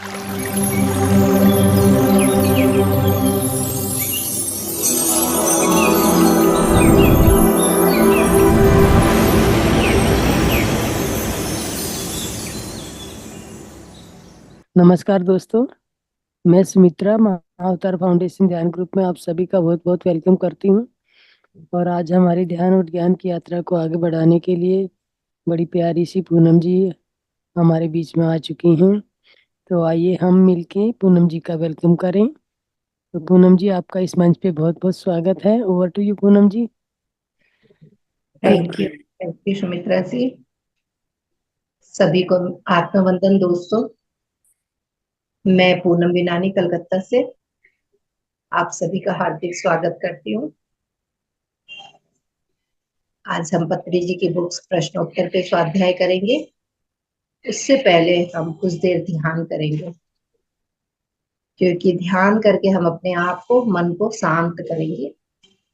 नमस्कार दोस्तों। मैं सुमित्रा महाअवतार फाउंडेशन ध्यान ग्रुप में आप सभी का बहुत बहुत वेलकम करती हूँ। और आज हमारी ध्यान और ज्ञान की यात्रा को आगे बढ़ाने के लिए बड़ी प्यारी सी पूनम जी हमारे बीच में आ चुकी हैं। तो आइए हम मिलके पूनम जी का वेलकम करें। तो पूनम जी, आपका इस मंच पे बहुत बहुत स्वागत है। Over to you Poonam ji. Thank you Sumitra ji. सभी को आत्मवंदन दोस्तों। मैं पूनम बिनानी कलकत्ता से आप सभी का हार्दिक स्वागत करती हूँ। आज हम पत्री जी की बुक्स प्रश्नोत्तर पे स्वाध्याय करेंगे। उससे पहले हम कुछ देर ध्यान करेंगे, क्योंकि ध्यान करके हम अपने आप को, मन को शांत करेंगे।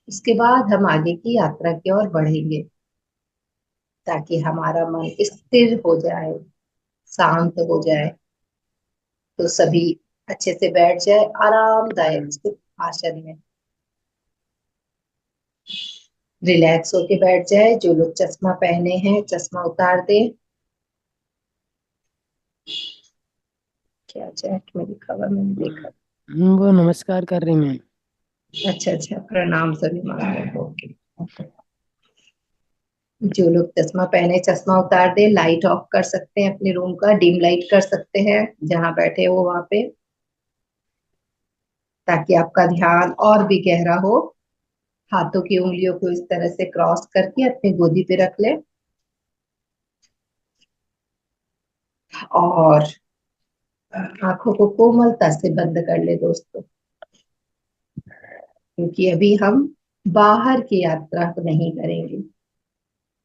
उसके बाद हम आगे की यात्रा की ओर बढ़ेंगे, ताकि हमारा मन स्थिर हो जाए, शांत हो जाए। तो सभी अच्छे से बैठ जाए आरामदायक सुख आसन में, रिलैक्स होके बैठ जाए। जो लोग चश्मा पहने हैं चश्मा उतार दे। क्या चैट में लिखा हुआ मैंने देखा। वो नमस्कार कर रही हैं। अच्छा अच्छा, प्रणाम सभी माताओं को। ओके। जो लोग चश्मा पहने चश्मा उतार दे। लाइट ऑफ कर सकते हैं, अपने रूम का डिम लाइट कर सकते हैं जहां बैठे हो वहां पे, ताकि आपका ध्यान और भी गहरा हो। हाथों की उंगलियों को इस तरह से क्रॉस करके अपनी गोदी पे रख ले, और आंखों को कोमलता से बंद कर ले दोस्तों, क्योंकि अभी हम बाहर की यात्रा नहीं करेंगे,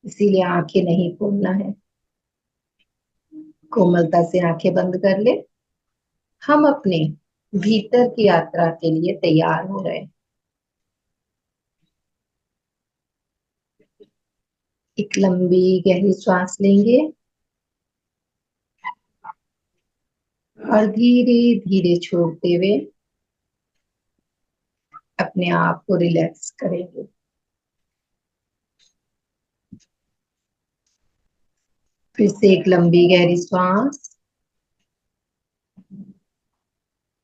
इसीलिए आंखें नहीं खोलना है। कोमलता से आंखें बंद कर ले। हम अपने भीतर की यात्रा के लिए तैयार हो रहे हैं। एक लंबी गहरी सांस लेंगे और धीरे धीरे छोड़ते हुए अपने आप को रिलैक्स करेंगे। फिर से एक लंबी गहरी सांस,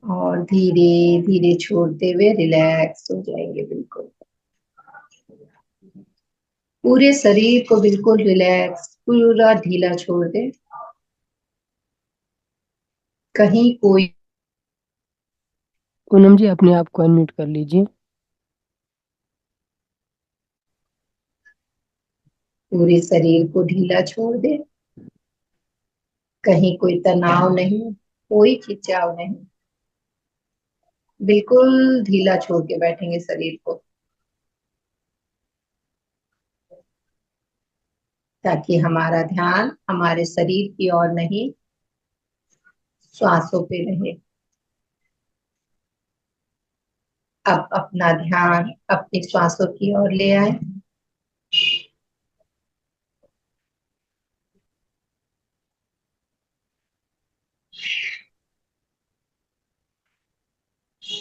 और धीरे धीरे छोड़ते हुए रिलैक्स हो जाएंगे बिल्कुल। पूरे शरीर को बिल्कुल रिलैक्स, पूरा ढीला छोड़ दे। कहीं कोई, पूनम जी, अपने आप को अनम्यूट कर लीजिए। पूरे शरीर को ढीला छोड़ दे। कहीं कोई तनाव नहीं, कोई खिंचाव नहीं। बिल्कुल ढीला छोड़ के बैठेंगे शरीर को, ताकि हमारा ध्यान हमारे शरीर की ओर नहीं, श्वासों पे रहे। अब अपना ध्यान अपनी श्वासों की ओर ले आए।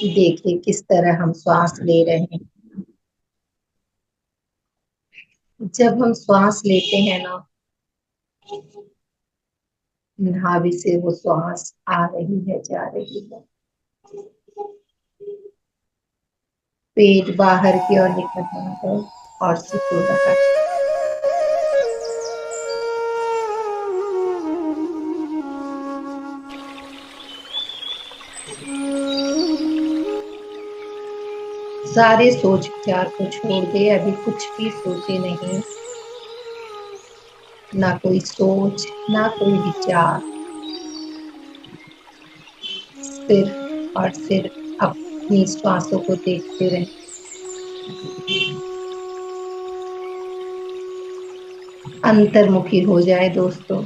देखिए किस तरह हम श्वास ले रहे हैं। जब हम श्वास लेते हैं ना, नाभि से वो श्वास आ रही है, जा रही है। पेट बाहर की ओर निकल रहा है और सिकुड़ रहा है। सारे सोच विचार को छोड़ दे, अभी कुछ भी सोचे नहीं। ना कोई सोच, ना कोई विचार, सिर्फ और सिर्फ अपनी श्वासों को देखते रहे। अंतर्मुखी हो जाए दोस्तों।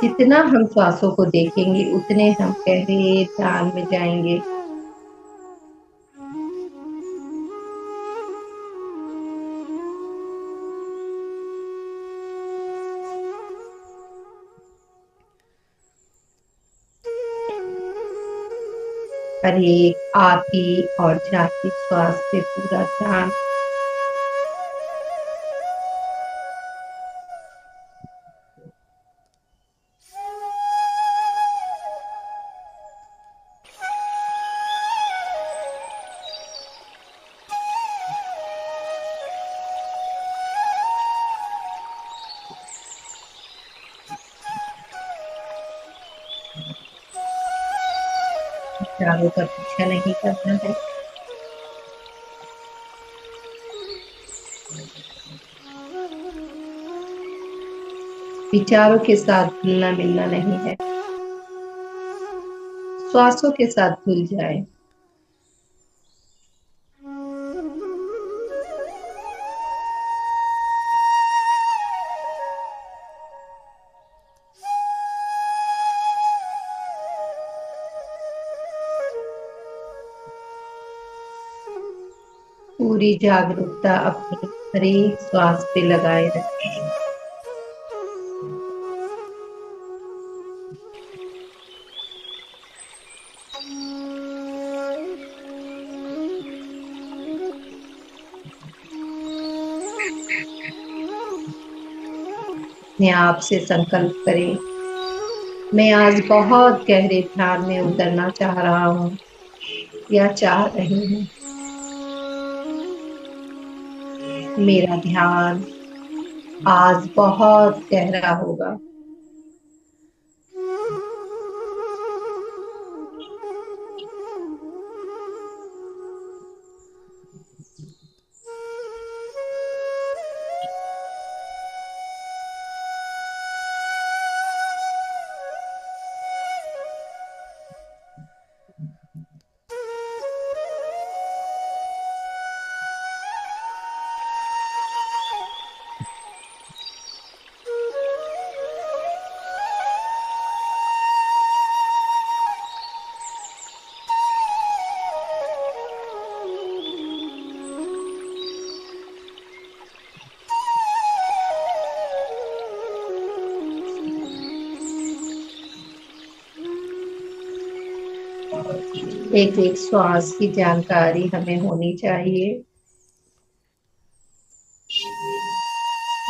जितना हम श्वासों को देखेंगे उतने हम गहरे ध्यान में जाएंगे। हर एक आती और जाती श्वास पे पूरा ध्यान। विचारों का पीछा नहीं करना है। विचारों के साथ घुलना मिलना नहीं है। श्वासों के साथ घुल जाए। पूरी जागरूकता अपनी हर एक श्वास पे लगाए रखें। अपने आप से संकल्प करें, मैं आज बहुत गहरे ध्यान में उतरना चाह रहा हूँ या चाह रही हूँ। मेरा ध्यान आज बहुत गहरा होगा। एक एक श्वास की जानकारी हमें होनी चाहिए।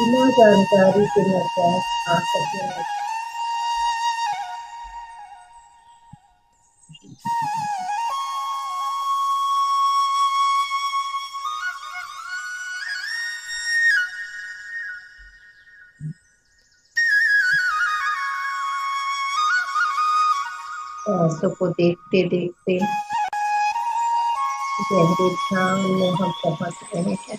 बिना जानकारी के न श्वास आ सके न। श्वासों को देखते देखते गहरे ध्यान में हम पहुंच रहे हैं।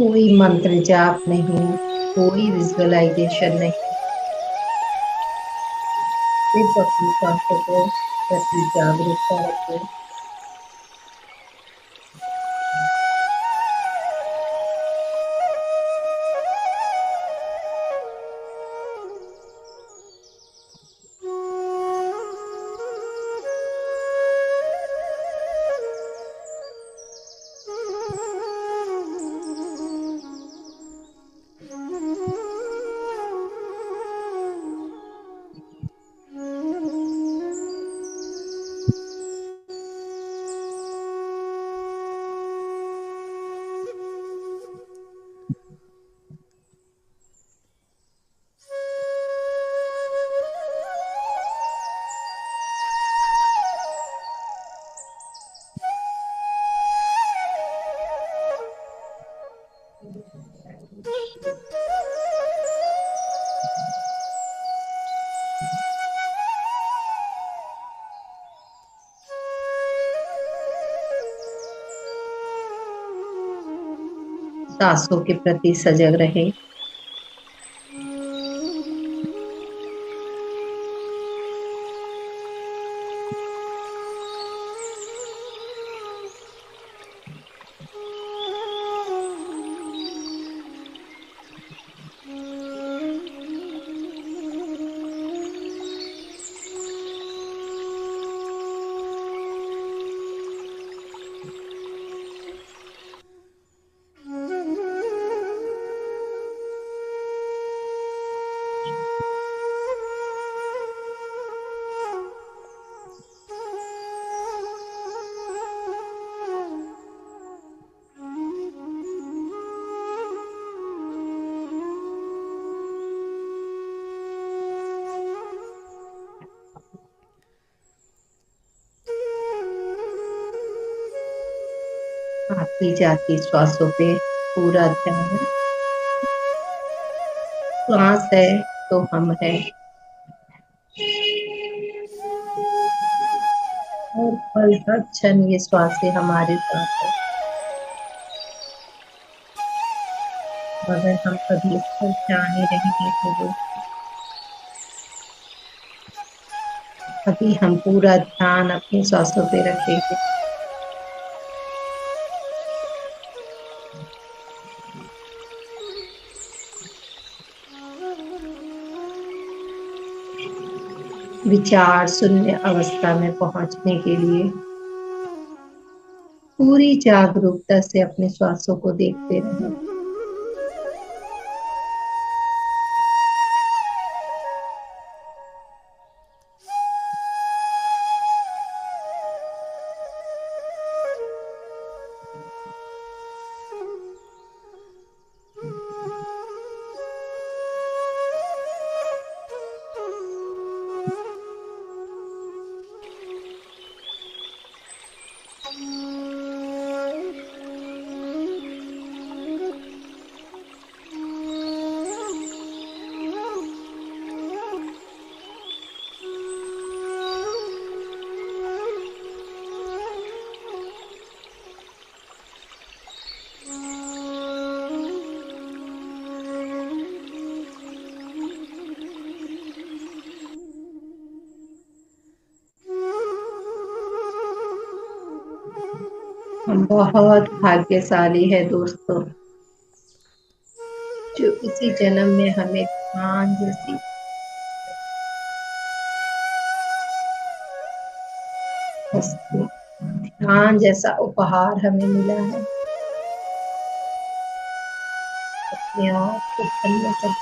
कोई मंत्र जाप नहीं, कोई विजुअलाइजेशन नहीं, सिर्फ अपनी सांसों को प्रति जागरूकता रखें। सांसों के प्रति सजग रहें। आती जाती श्वासों पे पूरा ध्यान। श्वास है तो हम है, और पल हर क्षण ये श्वासें हमारे साथ है। अगर हम कभी इस पर ध्यान ही नहीं देते तो अभी हम पूरा ध्यान अपनी सांसों पे रखेंगे। विचार शून्य अवस्था में पहुंचने के लिए पूरी जागरूकता से अपने श्वासों को देखते रहें। हम बहुत भाग्यशाली है दोस्तों, जो इसी जन्म में हमें ध्यान जैसी वस्तु, ध्यान जैसा उपहार हमें मिला है। अपने आप को धन्य कर।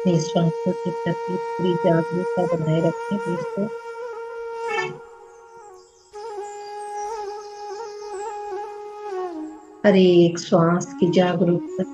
अपने श्वासों के प्रति पूरी जागरूकता बनाए रखें दोस्तों। हर एक श्वास की जागरूकता।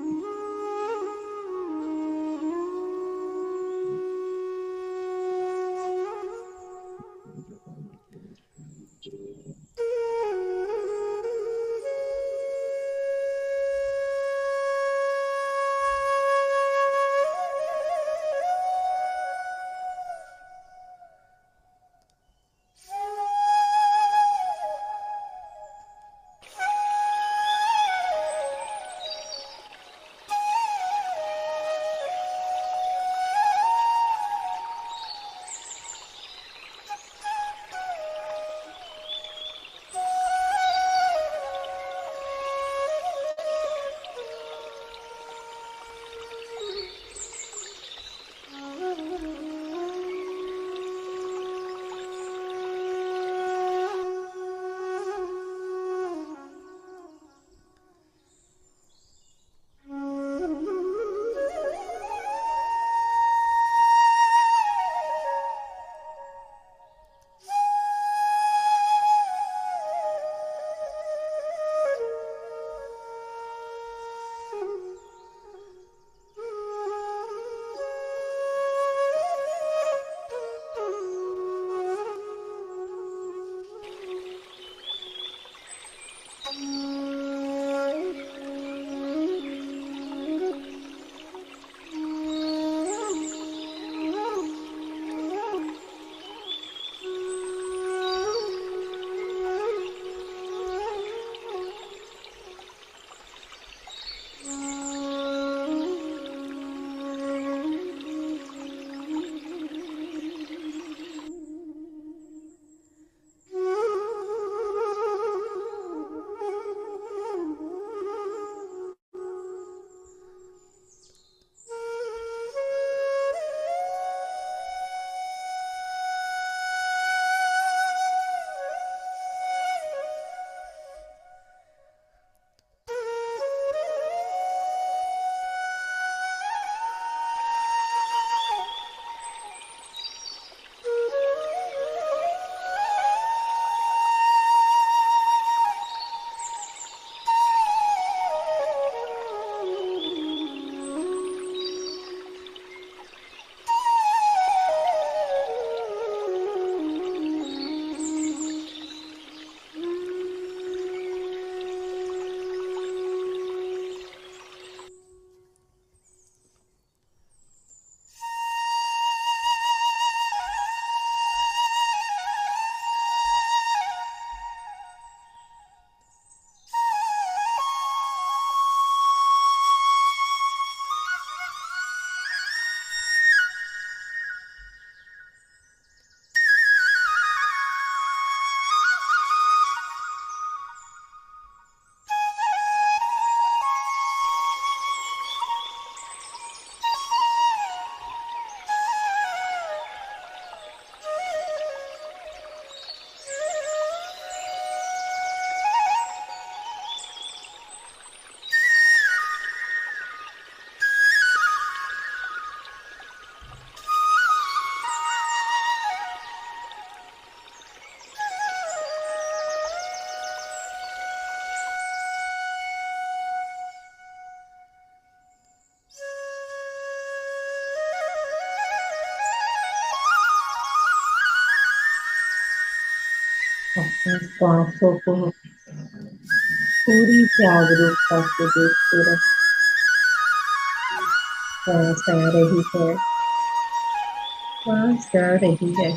अपनी सांसों को पूरी जागरूकता से देखते रहे। सांस आ रही है, सांस जा रही है।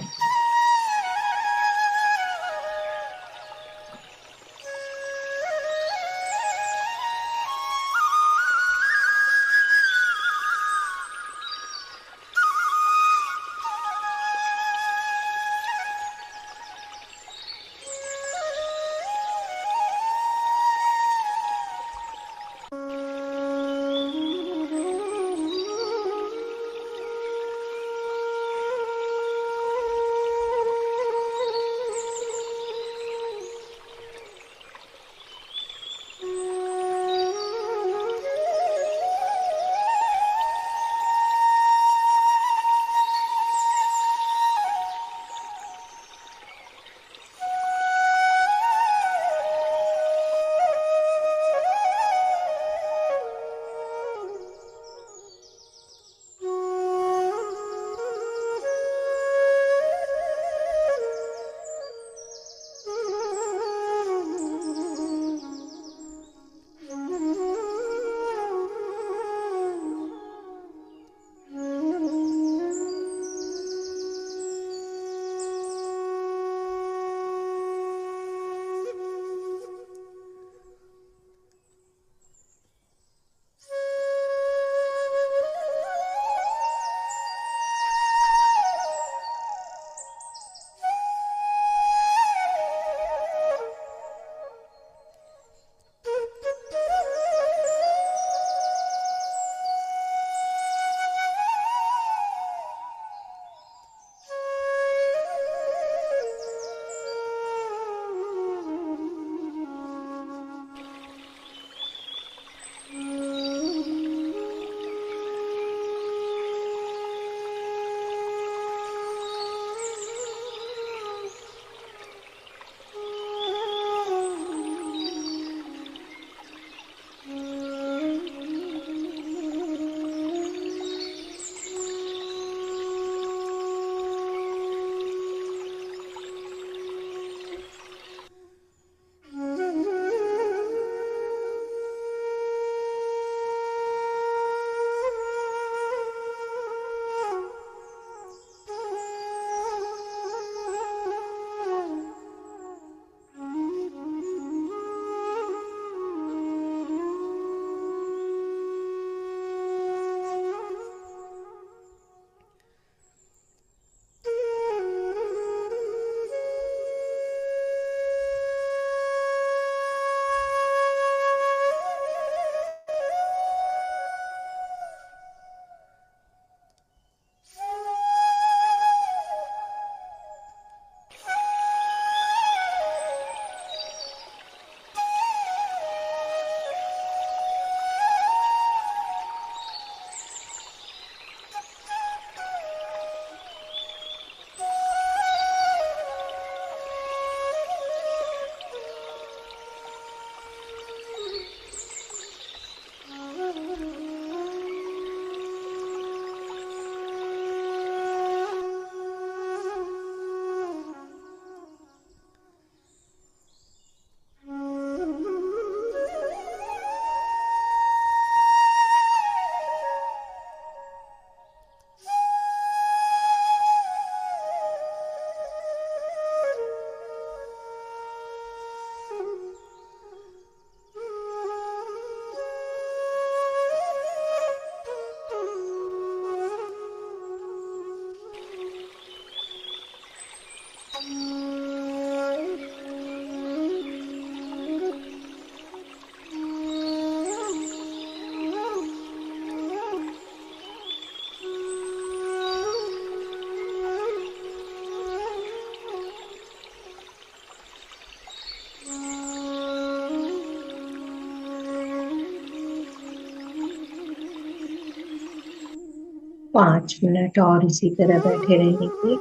5 मिनट और इसी तरह बैठे रहेंगे,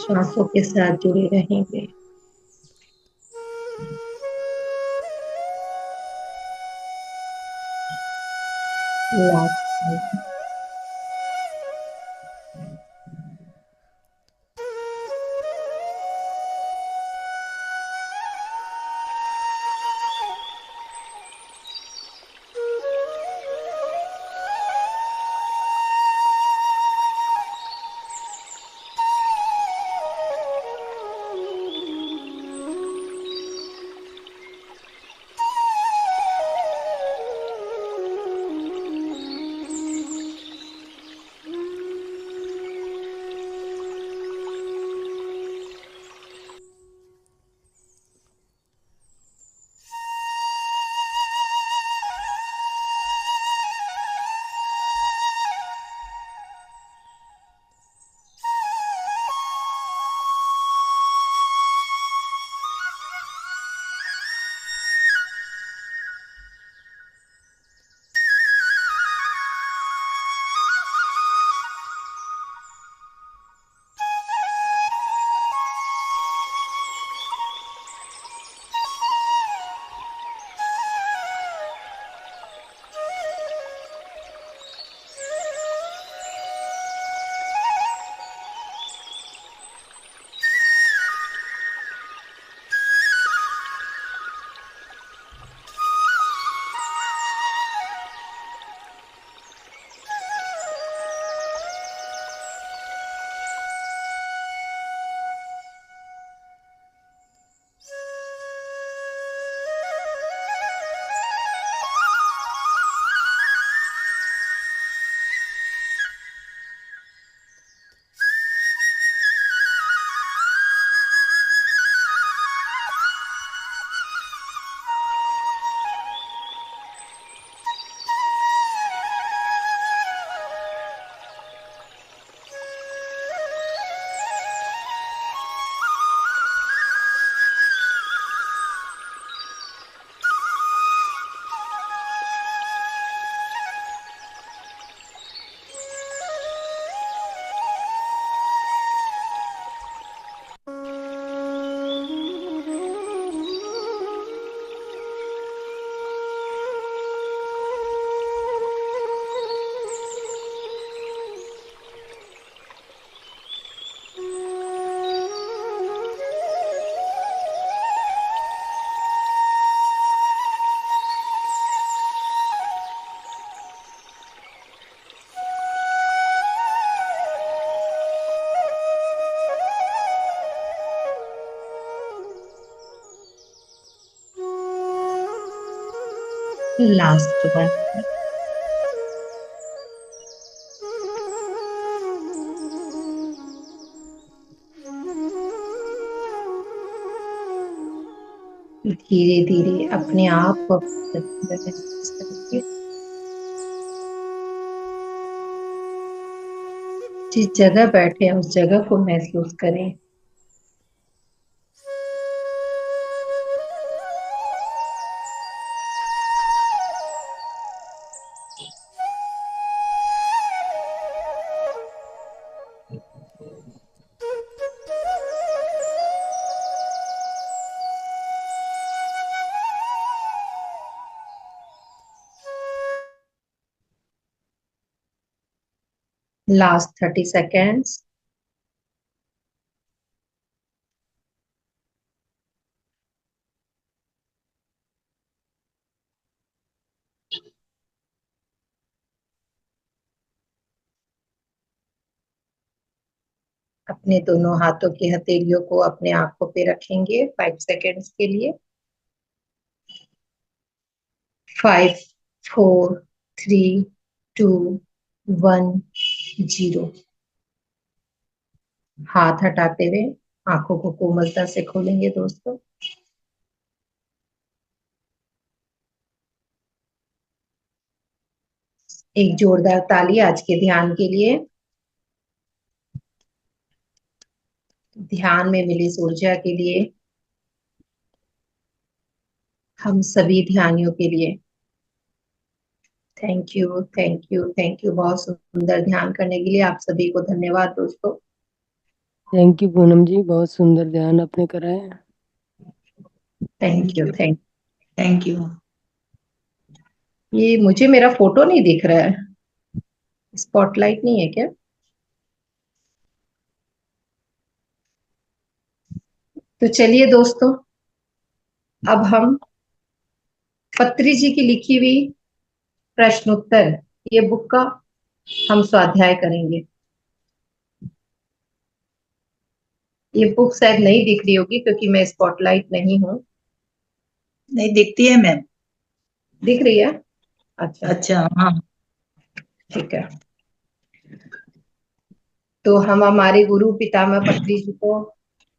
श्वासों के साथ जुड़े रहेंगे। Last time. Last one. धीरे धीरे अपने आप को अपने में महसूस करेंगे। जिस जगह बैठे हैं उस जगह को महसूस करें। Last 30 seconds. अपने दोनों हाथों की हथेलियों को अपने आंखों पे रखेंगे 5 सेकेंड्स के लिए। 5 4 3 2 1 0। हाथ हटाते हुए आंखों को कोमलता से खोलेंगे दोस्तों। एक जोरदार ताली आज के ध्यान के लिए। ध्यान में मिली इस ऊर्जा के लिए, हम सभी ध्यानियों के लिए thank you, thank you, thank you. बहुत सुंदर ध्यान करने के लिए आप सभी को धन्यवाद दोस्तों। थैंक यू पूनम जी, बहुत सुंदर ध्यान आपने कराया। Thank you, thank you. ये मुझे मेरा फोटो नहीं दिख रहा है, स्पॉटलाइट नहीं है क्या? तो चलिए दोस्तों, अब हम पत्री जी की लिखी हुई प्रश्नोत्तर, ये बुक का हम स्वाध्याय करेंगे। ये बुक शायद नहीं दिख रही होगी क्योंकि मैं स्पॉटलाइट नहीं हूँ। नहीं दिखती है मैम। दिख रही है? अच्छा, अच्छा हाँ। ठीक है। तो हम हमारे गुरु पितामह पत्री जी को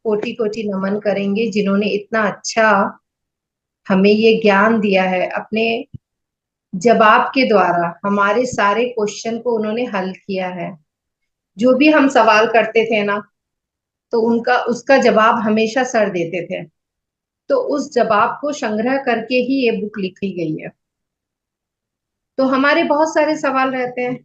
कोटि कोटि नमन करेंगे, जिन्होंने इतना अच्छा हमें ये ज्ञान दिया है। अपने जवाब के द्वारा हमारे सारे क्वेश्चन को उन्होंने हल किया है। जो भी हम सवाल करते थे ना, तो उनका उसका जवाब हमेशा सर देते थे। तो उस जवाब को संग्रह करके ही ये बुक लिखी गई है। तो हमारे बहुत सारे सवाल रहते हैं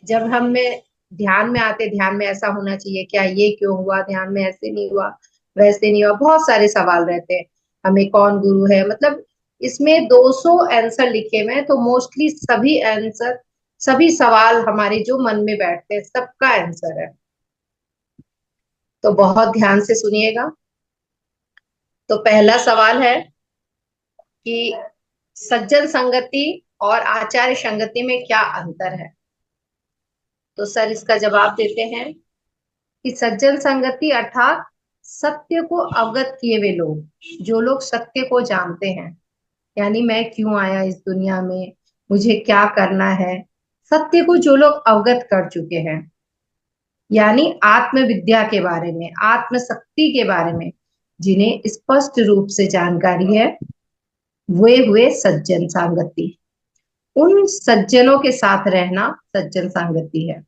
जब हमें ध्यान में आते, ध्यान में ऐसा होना चाहिए क्या, ये क्यों हुआ, ध्यान में ऐसे नहीं हुआ, वैसे नहीं हुआ, बहुत सारे सवाल रहते हैं। हमें कौन गुरु है, मतलब इसमें 200 आंसर लिखे हुए हैं। तो मोस्टली सभी आंसर, सभी सवाल हमारे जो मन में बैठते हैं, सबका आंसर है। तो बहुत ध्यान से सुनिएगा। तो पहला सवाल है कि सज्जन संगति और आचार्य संगति में क्या अंतर है। तो सर इसका जवाब देते हैं कि सज्जन संगति अर्थात सत्य को अवगत किए हुए लोग, जो लोग सत्य को जानते हैं, यानी मैं क्यों आया इस दुनिया में, मुझे क्या करना है, सत्य को जो लोग अवगत कर चुके हैं, यानी आत्म विद्या के बारे में, आत्म शक्ति के बारे में जिन्हें स्पष्ट रूप से जानकारी है, वे हुए सज्जन संगति। उन सज्जनों के साथ रहना सज्जन संगति है।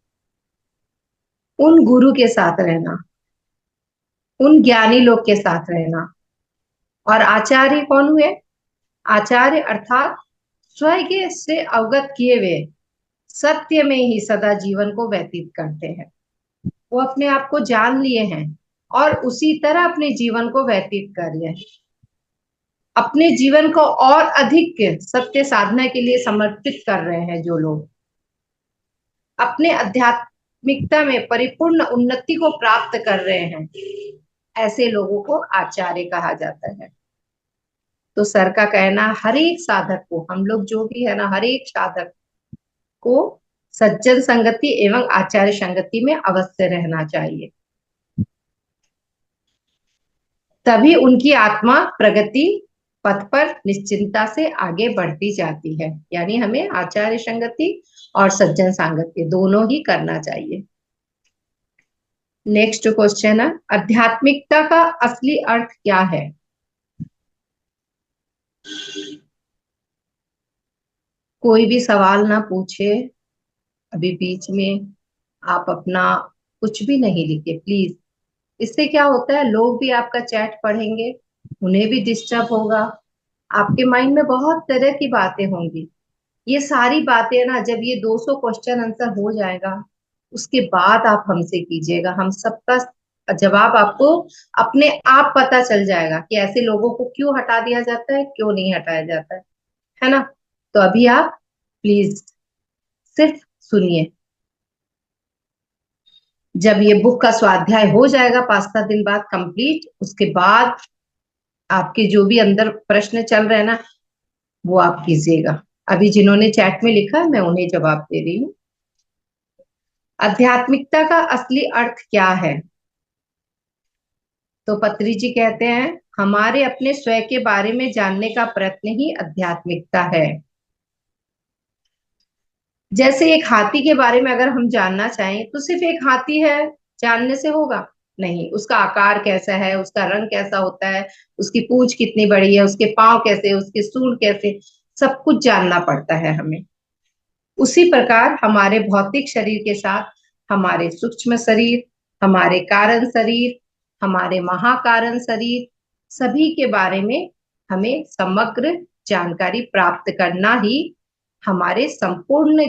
उन गुरु के साथ रहना, उन ज्ञानी लोग के साथ रहना। और आचार्य कौन हुए? आचार्य अर्थात स्वयं से अवगत किए हुए सत्य में ही सदा जीवन को व्यतीत करते हैं। वो अपने आप को जान लिए हैं और उसी तरह अपने जीवन को व्यतीत कर रहे हैं। अपने जीवन को और अधिक सत्य साधना के लिए समर्पित कर रहे हैं। जो लोग अपने आध्यात्मिकता में परिपूर्ण उन्नति को प्राप्त कर रहे हैं, ऐसे लोगों को आचार्य कहा जाता है। तो सर का कहना, हर एक साधक को, हम लोग जो भी है ना, हर एक साधक को सज्जन संगति एवं आचार्य संगति में अवश्य रहना चाहिए, तभी उनकी आत्मा प्रगति पथ पर निश्चिंतता से आगे बढ़ती जाती है। यानी हमें आचार्य संगति और सज्जन संगति दोनों ही करना चाहिए। नेक्स्ट क्वेश्चन है, आध्यात्मिकता का असली अर्थ क्या है। कोई भी सवाल ना पूछे अभी बीच में, आप अपना कुछ भी नहीं लिखे प्लीज। इससे क्या होता है, लोग भी आपका चैट पढ़ेंगे, उन्हें भी डिस्टर्ब होगा, आपके माइंड में बहुत तरह की बातें होंगी। ये सारी बातें ना, जब ये 200 क्वेश्चन आंसर हो जाएगा, उसके बाद आप हमसे कीजिएगा। हम सबका जवाब आपको अपने आप पता चल जाएगा कि ऐसे लोगों को क्यों हटा दिया जाता है, क्यों नहीं हटाया जाता है ना। तो अभी आप प्लीज सिर्फ सुनिए। जब ये बुक का स्वाध्याय हो जाएगा 5-7 दिन बाद कंप्लीट, उसके बाद आपके जो भी अंदर प्रश्न चल रहे हैं ना, वो आप कीजिएगा। अभी जिन्होंने चैट में लिखा है मैं उन्हें जवाब दे रही हूँ। आध्यात्मिकता का असली अर्थ क्या है। तो पत्री जी कहते हैं, हमारे अपने स्वयं के बारे में जानने का प्रयत्न ही आध्यात्मिकता है। जैसे एक हाथी के बारे में अगर हम जानना चाहें, तो सिर्फ एक हाथी है जानने से होगा? नहीं, उसका आकार कैसा है, उसका रंग कैसा होता है, उसकी पूंछ कितनी बड़ी है, उसके पांव कैसे, उसके सूंड कैसे, सब कुछ जानना पड़ता है हमें। उसी प्रकार हमारे भौतिक शरीर के साथ हमारे सूक्ष्म शरीर, हमारे कारण शरीर, हमारे महाकारण शरीर, सभी के बारे में हमें समग्र जानकारी प्राप्त करना ही हमारे संपूर्ण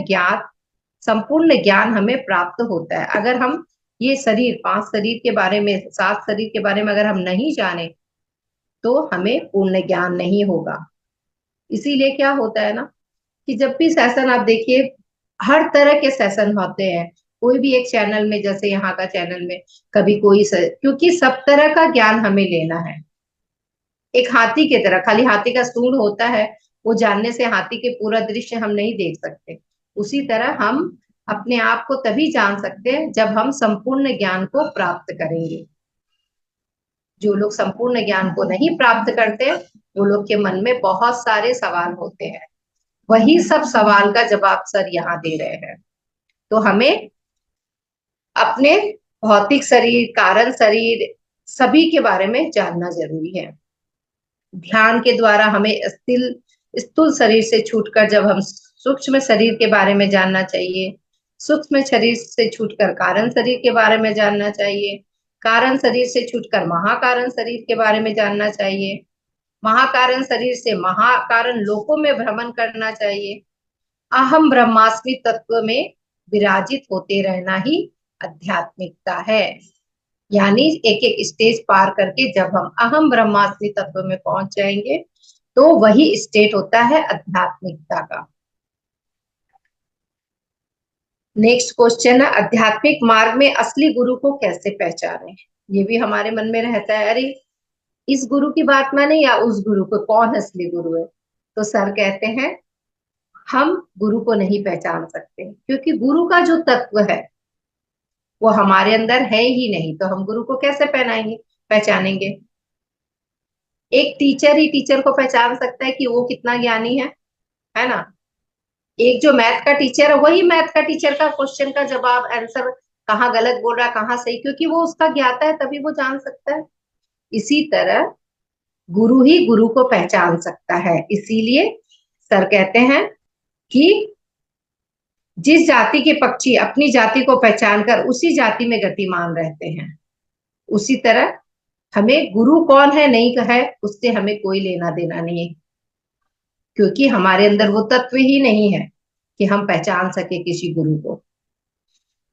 ज्ञान हमें प्राप्त होता है। अगर हम ये शरीर, 5 शरीर के बारे में, 7 शरीर के बारे में अगर हम नहीं जाने तो हमें पूर्ण ज्ञान नहीं होगा। इसीलिए क्या होता है ना कि जब भी सेशन आप देखिए, हर तरह के सेशन होते हैं। कोई भी एक चैनल में, जैसे यहाँ का चैनल में, कभी क्योंकि सब तरह का ज्ञान हमें लेना है। एक हाथी की तरह, खाली हाथी का सूंड होता है, वो जानने से हाथी के पूरा दृश्य हम नहीं देख सकते। उसी तरह हम अपने आप को तभी जान सकते हैं जब हम संपूर्ण ज्ञान को प्राप्त करेंगे। जो लोग संपूर्ण ज्ञान को नहीं प्राप्त करते, वो लोग के मन में बहुत सारे सवाल होते हैं। वही सब सवाल का जवाब सर यहाँ दे रहे हैं। तो हमें अपने भौतिक शरीर, कारण शरीर, सभी के बारे में जानना जरूरी है। ध्यान के द्वारा हमें स्थूल शरीर से छूटकर जब हम सूक्ष्म शरीर के बारे में जानना चाहिए, सूक्ष्म शरीर से छूटकर कारण शरीर के बारे में जानना चाहिए, कारण शरीर से छूटकर महाकारण शरीर के बारे में जानना चाहिए, महाकारण शरीर से महाकारण लोकों में भ्रमण करना चाहिए। अहम ब्रह्मास्मि तत्व में विराजित होते रहना ही आध्यात्मिकता है। यानी एक एक स्टेज पार करके जब हम अहम ब्रह्मास्मि तत्व में पहुंच जाएंगे तो वही स्टेट होता है आध्यात्मिकता का। नेक्स्ट क्वेश्चन है, आध्यात्मिक मार्ग में असली गुरु को कैसे पहचाने? ये भी हमारे मन में रहता है, अरे इस गुरु की बात माने या उस गुरु को, कौन असली गुरु है? तो सर कहते हैं हम गुरु को नहीं पहचान सकते, क्योंकि गुरु का जो तत्व है वो हमारे अंदर है ही नहीं, तो हम गुरु को कैसे पहचानेंगे? एक टीचर ही टीचर को पहचान सकता है कि वो कितना ज्ञानी है ना। एक जो मैथ का टीचर है, वही मैथ का टीचर का क्वेश्चन का जवाब, आंसर कहाँ गलत बोल रहा है, कहाँ सही, क्योंकि वो उसका ज्ञाता है, तभी वो जान सकता है। इसी तरह गुरु ही गुरु को पहचान सकता है। इसीलिए सर कहते हैं कि जिस जाति के पक्षी अपनी जाति को पहचान कर उसी जाति में गतिमान रहते हैं, उसी तरह हमें गुरु कौन है नहीं है उससे हमें कोई लेना देना नहीं है, क्योंकि हमारे अंदर वो तत्व ही नहीं है कि हम पहचान सके किसी गुरु को।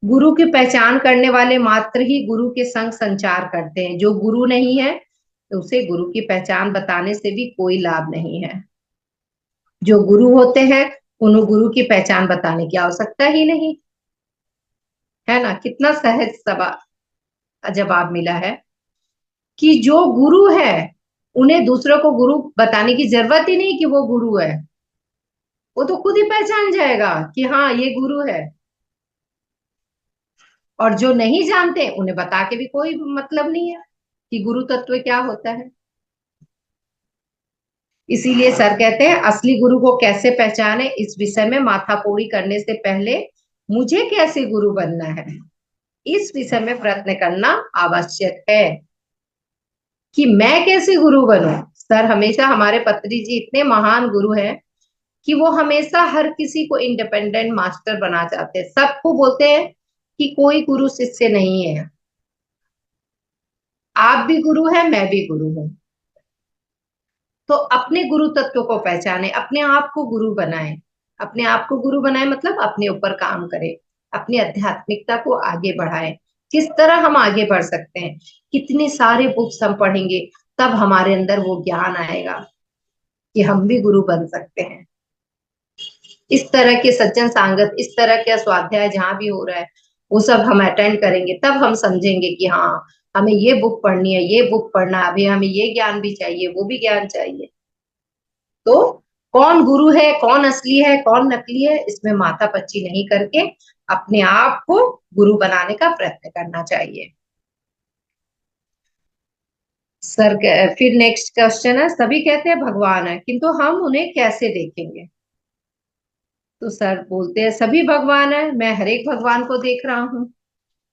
गुरु की पहचान करने वाले मात्र ही गुरु के संग संचार करते हैं। जो गुरु नहीं है तो उसे गुरु की पहचान बताने से भी कोई लाभ नहीं है। जो गुरु होते हैं उन्हें गुरु की पहचान बताने की आवश्यकता ही नहीं है ना। कितना सहज जवाब मिला है कि जो गुरु है उन्हें दूसरों को गुरु बताने की जरूरत ही नहीं कि वो गुरु है, वो तो खुद ही पहचान जाएगा कि हाँ ये गुरु है। और जो नहीं जानते उन्हें बता के भी कोई मतलब नहीं है कि गुरु तत्व क्या होता है। इसीलिए सर कहते हैं असली गुरु को कैसे पहचाने, इस विषय में माथापोड़ी करने से पहले मुझे कैसे गुरु बनना है, इस विषय में प्रयत्न करना आवश्यक है कि मैं कैसे गुरु बनूं। सर हमेशा, हमारे पत्री जी इतने महान गुरु हैं कि वो हमेशा हर किसी को इंडिपेंडेंट मास्टर बना चाहते हैं। सबको बोलते हैं कि कोई गुरु शिष्य नहीं है, आप भी गुरु हैं, मैं भी गुरु हूं। तो अपने गुरु तत्व को पहचाने, अपने आप को गुरु बनाए। अपने आप को गुरु बनाए मतलब अपने ऊपर काम करे, अपनी आध्यात्मिकता को आगे बढ़ाए। किस तरह हम आगे बढ़ सकते हैं? कितने सारे बुक्स हम पढ़ेंगे तब हमारे अंदर वो ज्ञान आएगा कि हम भी गुरु बन सकते हैं। इस तरह के सज्जन सांगत, इस तरह के स्वाध्याय जहां भी हो रहा है वो सब हम अटेंड करेंगे, तब हम समझेंगे कि हाँ हमें ये बुक पढ़नी है, ये बुक पढ़ना है, अभी हमें ये ज्ञान भी चाहिए, वो भी ज्ञान चाहिए। तो कौन गुरु है, कौन असली है, कौन नकली है, इसमें माथापच्ची नहीं करके अपने आप को गुरु बनाने का प्रयत्न करना चाहिए। सर फिर नेक्स्ट क्वेश्चन है, सभी कहते हैं भगवान है किंतु हम उन्हें कैसे देखेंगे? तो सर बोलते हैं सभी भगवान है, मैं हर एक भगवान को देख रहा हूँ,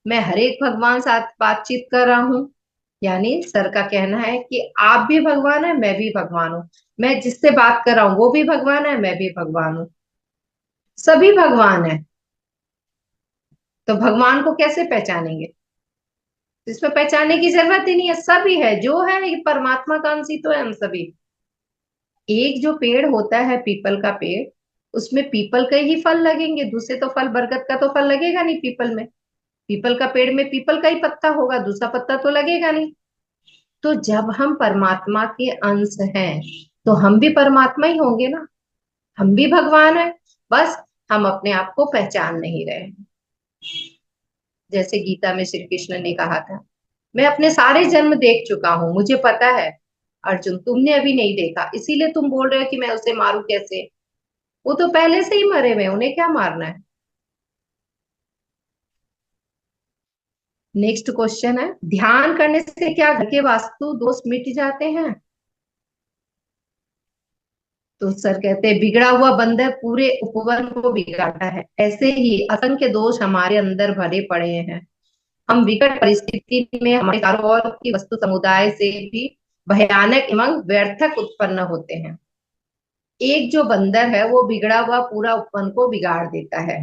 मैं हर एक भगवान साथ बातचीत कर रहा हूँ। यानी सर का कहना है कि आप भी भगवान है, मैं भी भगवान हूँ, मैं जिससे बात कर रहा हूँ वो भी भगवान है, मैं भी भगवान हूँ, सभी भगवान है। तो भगवान को कैसे पहचानेंगे? इसमें पहचानने की जरूरत ही नहीं है, सभी है, जो है ये परमात्मा का अंश ही तो है हम सभी। एक जो पेड़ होता है पीपल का पेड़, उसमें पीपल के ही फल लगेंगे, दूसरे तो फल, बरगद का तो फल लगेगा नहीं पीपल में। पीपल का पेड़ में पीपल का ही पत्ता होगा, दूसरा पत्ता तो लगेगा नहीं। तो जब हम परमात्मा के अंश हैं तो हम भी परमात्मा ही होंगे ना, हम भी भगवान हैं। बस हम अपने आप को पहचान नहीं रहे। जैसे गीता में श्री कृष्ण ने कहा था, मैं अपने सारे जन्म देख चुका हूं, मुझे पता है। अर्जुन, तुमने अभी नहीं देखा, इसीलिए तुम बोल रहे हो कि मैं उसे मारूं कैसे। वो तो पहले से ही मरे हुए, उन्हें क्या मारना है। नेक्स्ट क्वेश्चन है, ध्यान करने से क्या घर के वास्तु दोष मिट जाते हैं? तो सर कहते हैं, बिगड़ा हुआ बंदर पूरे उपवन को बिगाड़ता है, ऐसे ही असंख्य दोष हमारे अंदर भरे पड़े हैं। हम विकट परिस्थिति में हमारे चारों ओर की वस्तु समुदाय से भी भयानक एवं व्यर्थक उत्पन्न होते हैं। एक जो बंदर है वो बिगड़ा हुआ पूरा उपवन को बिगाड़ देता है।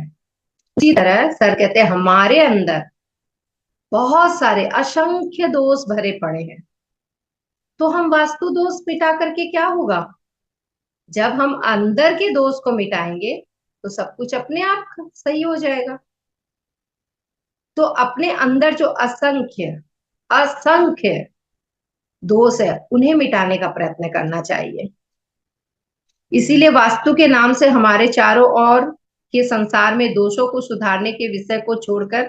इसी तरह सर कहते हैं, हमारे अंदर बहुत सारे असंख्य दोष भरे पड़े हैं। तो हम वास्तु दोष मिटा करके क्या होगा? जब हम अंदर के दोष को मिटाएंगे तो सब कुछ अपने आप सही हो जाएगा। तो अपने अंदर जो असंख्य असंख्य दोष है उन्हें मिटाने का प्रयत्न करना चाहिए। इसीलिए वास्तु के नाम से हमारे चारों ओर के संसार में दोषों को सुधारने के विषय को छोड़कर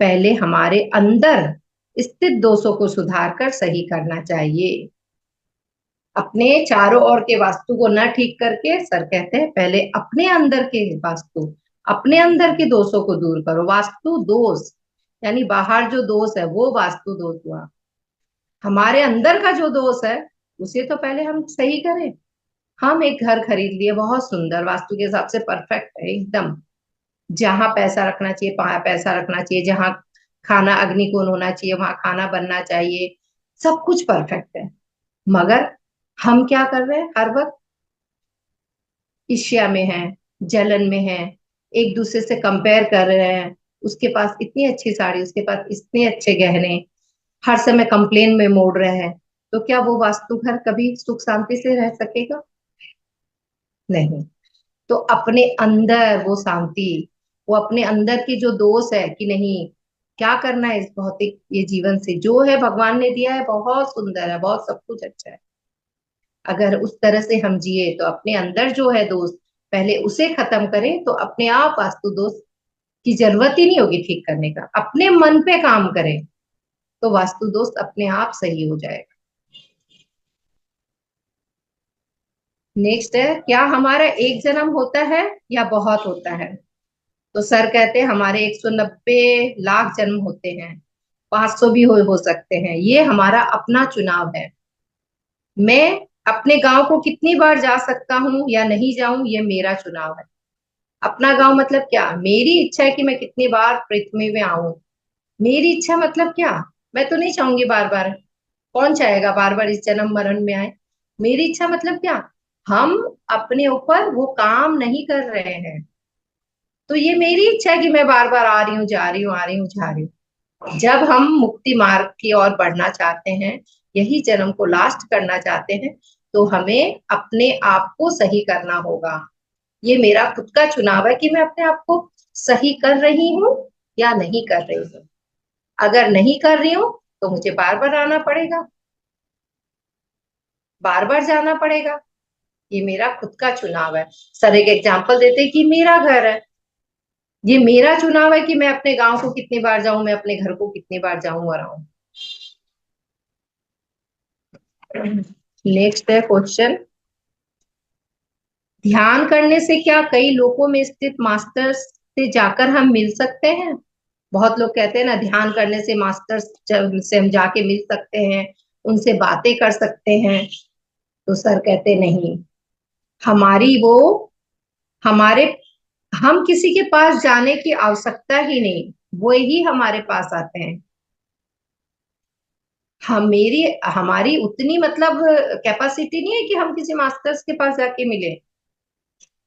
पहले हमारे अंदर स्थित दोषों को सुधार कर सही करना चाहिए। अपने चारों ओर के वास्तु को न ठीक करके सर कहते हैं, पहले अपने अंदर के वास्तु, अपने अंदर के दोषों को दूर करो। वास्तु दोष यानी बाहर जो दोष है वो वास्तु दोष हुआ। हमारे अंदर का जो दोष है उसे तो पहले हम सही करें। हम एक घर खरीद लिए, बहुत सुंदर, वास्तु के हिसाब से परफेक्ट है एकदम। जहां पैसा रखना चाहिए वहां पैसा रखना चाहिए, जहां खाना अग्निकोण होना चाहिए वहां खाना बनना चाहिए, सब कुछ परफेक्ट है। मगर हम क्या कर रहे हैं? हर वक्त ईर्ष्या में है, जलन में है, एक दूसरे से कंपेयर कर रहे हैं। उसके पास इतनी अच्छी साड़ी, उसके पास इतने अच्छे गहने, हर समय कंप्लेन में मोड़ रहे हैं। तो क्या वो वास्तु घर कभी सुख शांति से रह सकेगा? नहीं। तो अपने अंदर वो शांति, वो अपने अंदर की जो दोष है कि नहीं, क्या करना है इस भौतिक ये जीवन से, जो है भगवान ने दिया है बहुत सुंदर है, बहुत सब कुछ अच्छा है। अगर उस तरह से हम जिए तो अपने अंदर जो है दोष पहले उसे खत्म करें तो अपने आप वास्तु दोष की जरूरत ही नहीं होगी ठीक करने का। अपने मन पे काम करें तो वास्तु दोष अपने आप सही हो जाएगा। नेक्स्ट है, क्या हमारा एक जन्म होता है या बहुत होता है? तो सर कहते हैं हमारे 190 लाख जन्म होते हैं, 500 भी हो सकते हैं, ये हमारा अपना चुनाव है। मैं अपने गांव को कितनी बार जा सकता हूँ या नहीं जाऊं, ये मेरा चुनाव है। अपना गांव मतलब क्या? मेरी इच्छा है कि मैं कितनी बार पृथ्वी में आऊं। मेरी इच्छा मतलब क्या? मैं तो नहीं चाहूंगी बार बार, कौन चाहेगा बार बार इस जन्म मरण में आए। मेरी इच्छा मतलब क्या? हम अपने ऊपर वो काम नहीं कर रहे हैं, तो ये मेरी इच्छा है कि मैं बार बार आ रही हूँ जा रही हूँ आ रही हूँ जा रही हूँ। जब हम मुक्ति मार्ग की ओर बढ़ना चाहते हैं, यही जन्म को लास्ट करना चाहते हैं, तो हमें अपने आप को सही करना होगा। ये मेरा खुद का चुनाव है कि मैं अपने आप को सही कर रही हूँ या नहीं कर रही हूँ। अगर नहीं कर रही हूँ तो मुझे बार बार आना पड़ेगा, बार बार जाना पड़ेगा। ये मेरा खुद का चुनाव है। सर एक एग्जाम्पल देते हैं कि मेरा घर है, ये मेरा चुनाव है कि मैं अपने गांव को कितनी बार जाऊं, मैं अपने घर को कितनी बार जाऊं और आऊं। नेक्स्ट है क्वेश्चन, ध्यान करने से क्या कई लोगों में स्थित मास्टर्स से जाकर हम मिल सकते हैं? बहुत लोग कहते हैं ना, ध्यान करने से मास्टर्स से हम जाके मिल सकते हैं, उनसे बातें कर सकते हैं। तो सर कहते नहीं, हमारी वो हमारे हम किसी के पास जाने की आवश्यकता ही नहीं, वो ही हमारे पास आते हैं। हमारी उतनी मतलब कैपेसिटी नहीं है कि हम किसी मास्टर्स के पास जाके मिले।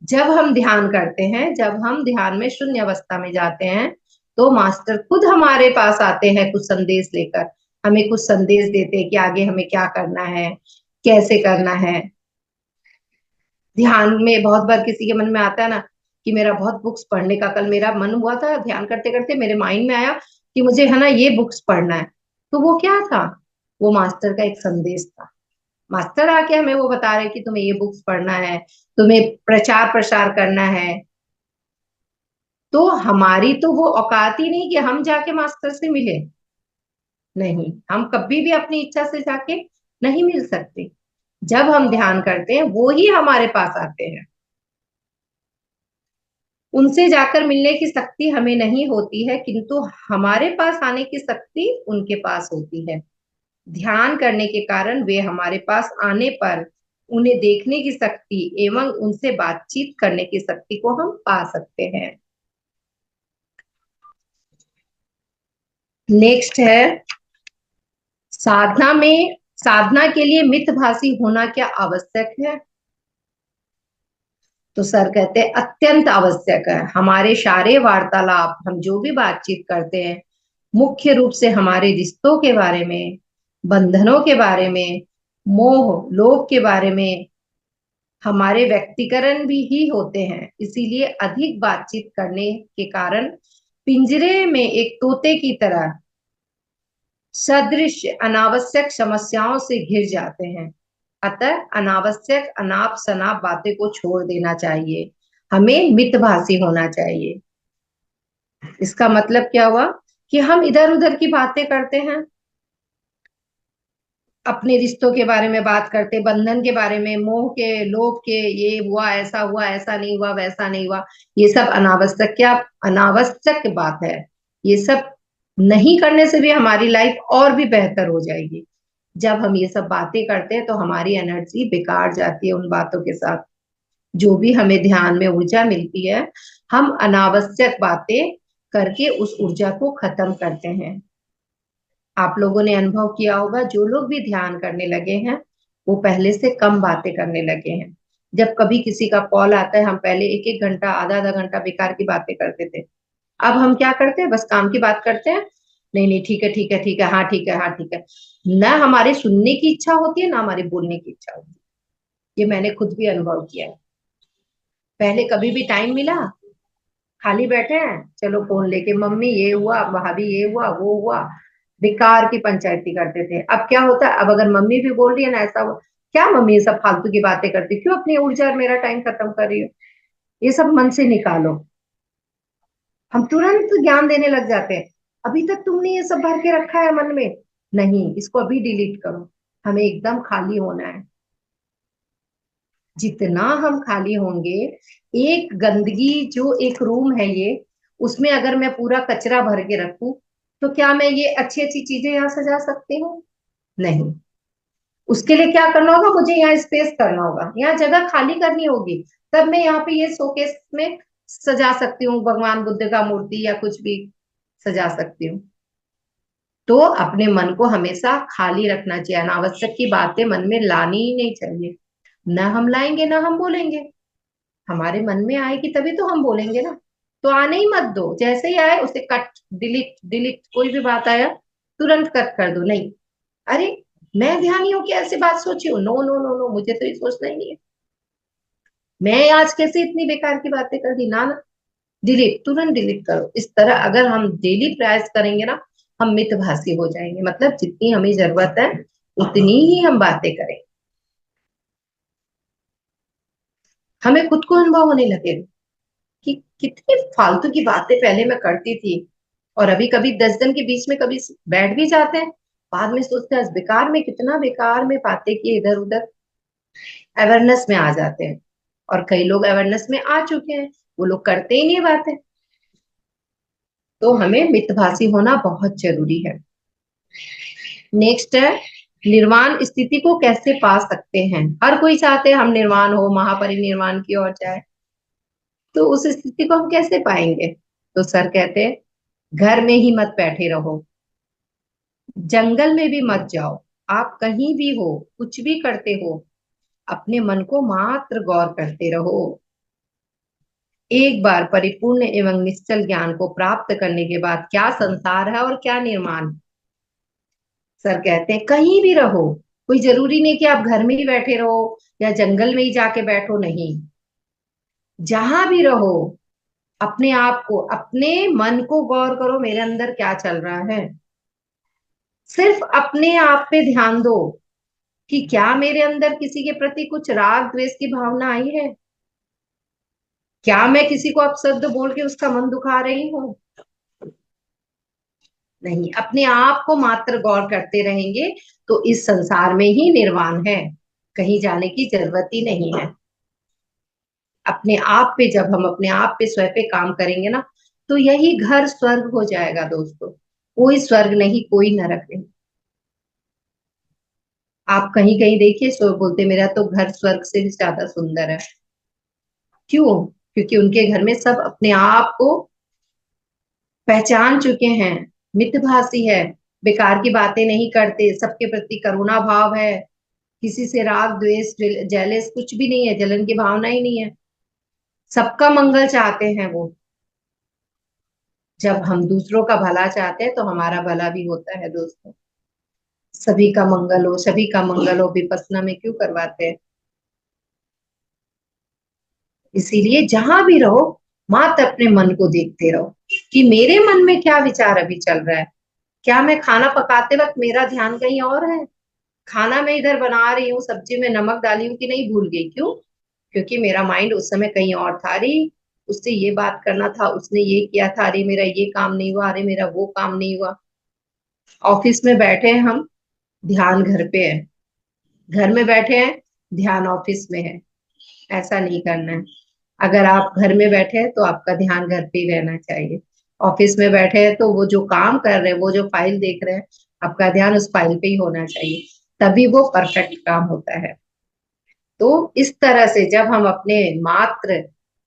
जब हम ध्यान करते हैं, जब हम ध्यान में शून्य अवस्था में जाते हैं, तो मास्टर खुद हमारे पास आते हैं कुछ संदेश लेकर, हमें कुछ संदेश देते हैं कि आगे हमें क्या करना है, कैसे करना है। ध्यान में बहुत बार किसी के मन में आता है ना कि मेरा बहुत बुक्स पढ़ने का, कल मेरा मन हुआ था ध्यान करते करते मेरे माइंड में आया कि मुझे है ना ये बुक्स पढ़ना है। तो वो क्या था? वो मास्टर का एक संदेश था। मास्टर आके हमें वो बता रहे कि तुम्हें ये बुक्स पढ़ना है, तुम्हें प्रचार प्रसार करना है। तो हमारी तो वो औकात ही नहीं कि हम जाके मास्टर से मिले। नहीं, हम कभी भी अपनी इच्छा से जाके नहीं मिल सकते। जब हम ध्यान करते हैं वो ही हमारे पास आते हैं। उनसे जाकर मिलने की शक्ति हमें नहीं होती है, किंतु हमारे पास आने की शक्ति उनके पास होती है। ध्यान करने के कारण वे हमारे पास आने पर उन्हें देखने की शक्ति एवं उनसे बातचीत करने की शक्ति को हम पा सकते हैं। नेक्स्ट है, साधना के लिए मितभाषी होना क्या आवश्यक है? तो सर कहते हैं अत्यंत आवश्यक है। हमारे सारे वार्तालाप, हम जो भी बातचीत करते हैं, मुख्य रूप से हमारे रिश्तों के बारे में, बंधनों के बारे में, मोह लोभ के बारे में, हमारे व्यक्तिकरण भी ही होते हैं। इसीलिए अधिक बातचीत करने के कारण पिंजरे में एक तोते की तरह सदृश अनावश्यक समस्याओं से घिर जाते हैं। अतः अनावश्यक अनाप शनाप बातें को छोड़ देना चाहिए। हमें मितभाषी होना चाहिए। इसका मतलब क्या हुआ कि हम इधर उधर की बातें करते हैं, अपने रिश्तों के बारे में बात करते, बंधन के बारे में, मोह के लोभ के, ये हुआ ऐसा नहीं हुआ वैसा नहीं हुआ, ये सब अनावश्यक, क्या अनावश्यक बात है। ये सब नहीं करने से भी हमारी लाइफ और भी बेहतर हो जाएगी। जब हम ये सब बातें करते हैं तो हमारी एनर्जी बेकार जाती है उन बातों के साथ। जो भी हमें ध्यान में ऊर्जा मिलती है, हम अनावश्यक बातें करके उस ऊर्जा को खत्म करते हैं। आप लोगों ने अनुभव किया होगा, जो लोग भी ध्यान करने लगे हैं वो पहले से कम बातें करने लगे हैं। जब कभी किसी का कॉल आता है, हम पहले एक एक घंटा आधा आधा घंटा बेकार की बातें करते थे। अब हम क्या करते हैं, बस काम की बात करते हैं। नहीं नहीं, ठीक है ठीक है ठीक है, हाँ ठीक है हाँ ठीक है। ना हमारे सुनने की इच्छा होती है ना हमारे बोलने की इच्छा होती है। ये मैंने खुद भी अनुभव किया है। पहले कभी भी टाइम मिला, खाली बैठे हैं, चलो फोन लेके मम्मी ये हुआ, भाभी ये हुआ वो हुआ, बेकार की पंचायती करते थे। अब क्या होता है, अब अगर मम्मी भी बोल रही है ना ऐसा हुआ, क्या मम्मी ये सब फालतू की बातें करती, क्यों अपनी ऊर्जा और मेरा टाइम खत्म कर रही हो, ये सब मन से निकालो। हम तुरंत ज्ञान देने लग जाते हैं। अभी तक तुमने ये सब भर के रखा है मन में, नहीं इसको अभी डिलीट करो। हमें एकदम खाली होना है। जितना हम खाली होंगे, एक गंदगी जो एक रूम है ये, उसमें अगर मैं पूरा कचरा भर के रखूं, तो क्या मैं ये अच्छी अच्छी चीजें यहाँ सजा सकती हूँ? नहीं। उसके लिए क्या करना होगा, मुझे यहाँ स्पेस करना होगा, यहाँ जगह खाली करनी होगी। तब मैं यहाँ पे ये शोकेस में सजा सकती हूँ, भगवान बुद्ध का मूर्ति या कुछ भी सजा सकती हूँ। तो अपने मन को हमेशा खाली रखना चाहिए। अनावश्यक की बातें मन में लानी ही नहीं चाहिए। ना हम लाएंगे ना हम बोलेंगे। हमारे मन में आएगी तभी तो हम बोलेंगे ना। तो आने ही मत दो, जैसे ही आए उसे कट, डिलीट डिलीट। कोई भी बात आया तुरंत कट कर दो। नहीं, अरे मैं ध्यानी हूं कि ऐसी बात सोची हूँ, नो नो नो नो, मुझे तो ये सोचना ही नहीं है। मैं आज कैसे इतनी बेकार की बातें कर दी, ना ना, डिलीट, तुरंत डिलीट करो। इस तरह अगर हम डेली प्रयास करेंगे ना, हम मितभाषी हो जाएंगे। मतलब जितनी हमें जरूरत है उतनी ही हम बातें करें। हमें खुद को अनुभव होने लगेगा कि कितनी फालतू की बातें पहले मैं करती थी, और अभी कभी 10 दिन के बीच में कभी बैठ भी जाते हैं, बाद में सोचते हैं बेकार में, कितना बेकार में बातें की इधर उधर। अवेयरनेस में आ जाते हैं, और कई लोग अवेयरनेस में आ चुके हैं, वो लोग करते ही नहीं बातें। तो हमें मितभाषी होना बहुत जरूरी है। नेक्स्ट है, निर्वाण स्थिति को कैसे पा सकते हैं? हर कोई चाहते हैं हम निर्वाण हो, महापरिनिर्वाण की ओर जाए। तो उस स्थिति को हम कैसे पाएंगे? तो सर कहते हैं, घर में ही मत बैठे रहो, जंगल में भी मत जाओ, आप कहीं भी हो, कुछ भी करते हो, अपने मन को मात्र गौर करते रहो। एक बार परिपूर्ण एवं निश्चल ज्ञान को प्राप्त करने के बाद क्या संसार है और क्या निर्माण। सर कहते हैं कहीं भी रहो, कोई जरूरी नहीं कि आप घर में ही बैठे रहो या जंगल में ही जाके बैठो, नहीं। जहां भी रहो, अपने आप को, अपने मन को गौर करो, मेरे अंदर क्या चल रहा है। सिर्फ अपने आप पे ध्यान दो कि क्या मेरे अंदर किसी के प्रति कुछ राग द्वेष की भावना आई है। क्या मैं किसी को अपशब्द बोल के उसका मन दुखा रही हूँ? नहीं, अपने आप को मात्र गौर करते रहेंगे तो इस संसार में ही निर्वाण है, कहीं जाने की जरूरत ही नहीं है। अपने आप पे, जब हम अपने आप पे स्वयं पे काम करेंगे ना, तो यही घर स्वर्ग हो जाएगा दोस्तों। कोई स्वर्ग नहीं, कोई नरक नहीं। आप कहीं कहीं देखिए, सो बोलते मेरा तो घर स्वर्ग से भी ज्यादा सुंदर है। क्यों? क्योंकि उनके घर में सब अपने आप को पहचान चुके हैं, मितभाषी है, बेकार की बातें नहीं करते, सबके प्रति करुणा भाव है, किसी से राग द्वेष जेलस कुछ भी नहीं है, जलन की भावना ही नहीं है, सबका मंगल चाहते हैं वो। जब हम दूसरों का भला चाहते हैं तो हमारा भला भी होता है दोस्तों। सभी का मंगल हो, सभी का मंगल हो, विपස්සना में क्यों करवाते हैं? इसीलिए जहां भी रहो, मात्र अपने मन को देखते रहो कि मेरे मन में क्या विचार अभी चल रहा है। क्या मैं खाना पकाते वक्त मेरा ध्यान कहीं और है? खाना मैं इधर बना रही हूँ, सब्जी में नमक डाली हूँ कि नहीं, भूल गई। क्यों? क्योंकि मेरा माइंड उस समय कहीं और था। अरे उससे ये बात करना था, उसने ये किया था, अरे मेरा ये काम नहीं हुआ, अरे मेरा वो काम नहीं हुआ। ऑफिस में बैठे हैं हम, ध्यान घर पे है। घर में बैठे हैं, ध्यान ऑफिस में है। ऐसा नहीं करना है। अगर आप घर में बैठे हैं तो आपका ध्यान घर पे ही रहना चाहिए। ऑफिस में बैठे हैं तो वो जो काम कर रहे हैं, वो जो फाइल देख रहे हैं, आपका ध्यान उस फाइल पे ही होना चाहिए, तभी वो परफेक्ट काम होता है। तो इस तरह से जब हम अपने मात्र